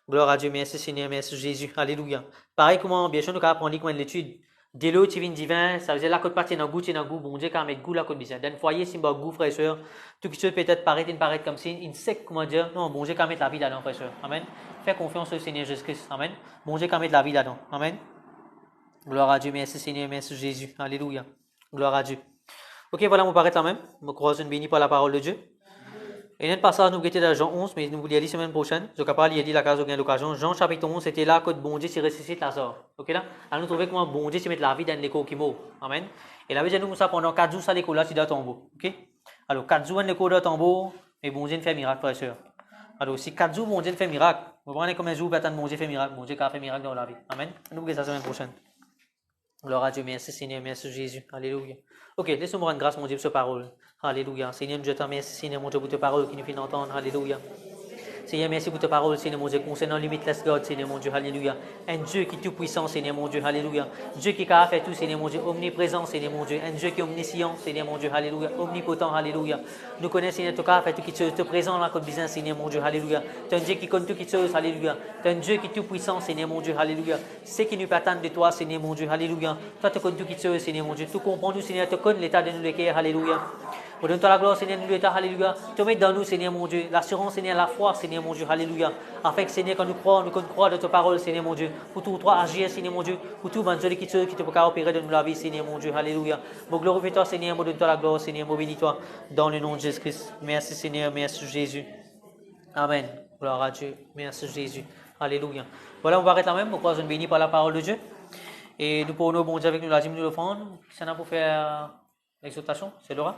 Gloire à Dieu, merci Seigneur, merci Jésus. Alléluia. Pareil comment, bien sûr, nous avons appris comme l'étude. Dès l'eau, tu viens divin, ça veut dire la côte partie dans le goût, bon Dieu, quand mettre goût la côte business. Dans le foyer, si on goût, frères et sœurs, tout qui peut-être paraître comme si, il sait comment dire, non, bon Dieu, quand mettre la vie là-dedans, frères et sœurs. Amen. Fais confiance au Seigneur Jésus-Christ. Amen. Bon Dieu, quand mettre la vie là-dedans. Amen. Gloire à Dieu, merci Seigneur, merci Jésus. Alléluia. Gloire à Dieu. Ok, voilà, on paraît là même. Je croise une bénie par la parole de Dieu. Et un passage, nous guettons dans Jean 11, mais nous voulons lire la semaine prochaine. Je capable de lire la case de l'occasion. Jean chapitre 11, c'était là que bon Dieu s'est ressuscité Lazare. Ok là? Alors nous trouvons comment bon Dieu s'est mis la vie dans l'écho qui meurt. Amen. Et la vie nous ça pendant 4 jours, ça l'écho là, tu dois tomber. Ok? Alors 4 jours, l'écho doit tomber, mais bon Dieu fait miracle, frère et sœur. Alors si 4 jours, bon Dieu fait miracle, vous prenez combien de jours, bon Dieu fait miracle. Bon Dieu a fait miracle dans la vie. Amen. Nous voulons la semaine prochaine. Gloire à Dieu, merci Seigneur, merci Jésus. Alléluia. Ok, laissez-moi rendre grâce, mon Dieu, pour cette parole. Alléluia. Seigneur, je te remercie, Seigneur, mon Dieu, pour ta parole qui nous fait entendre. Alléluia. Seigneur, merci pour ta parole, Seigneur, mon Dieu, concernant Limitless God, Seigneur, mon Dieu, alléluia. Un Dieu qui est tout puissant, Seigneur, mon Dieu, alléluia. Dieu qui a fait tout, Seigneur, mon Dieu, omniprésent, Seigneur, mon Dieu. Un Dieu qui est omniscient, Seigneur, mon Dieu, alléluia. Omnipotent, alléluia. Nous connaissons, Seigneur, tout cas, fait tout qui te présent dans notre business, Seigneur, mon Dieu, alléluia. Tu es un Dieu qui connaît tout qui te alléluia. Tu es un Dieu qui est tout puissant, Seigneur, mon Dieu, alléluia. C'est qui nous peut attendre de toi, Seigneur, mon Dieu, alléluia. Toi, tu connais tout qui te Seigneur, mon Dieu. Tout comprends, nous, Seigneur, tu connais l'état de nous, les cœurs, alléluia. Nous donne-toi la gloire, Seigneur, nous l'état, alléluia. Tu mets dans nous, Seigneur, mon Dieu, l'assurance, Seigneur, la foi, Seigneur, mon Dieu, alléluia. Afin que, Seigneur, quand nous croyons de ta parole, Seigneur, mon Dieu, pour tout toi agir, Seigneur, mon Dieu, pour tout bon Dieu qui te peut opérer de nous la vie, Seigneur, mon Dieu, alléluia. Mon glorifie-toi, Seigneur, mon donne-toi la gloire, Seigneur, mon bénis-toi, dans le nom de Jésus-Christ. Merci, Seigneur, merci, Jésus. Amen. Gloire à Dieu. Merci, Jésus. Alléluia. Voilà, on va arrêter là même, on croise une bénie par la parole de Dieu. Et nous pourrons, bon Dieu, avec nous, la dîme, nous l'offrande. C'est là pour faire l'exhortation, c'est Laura.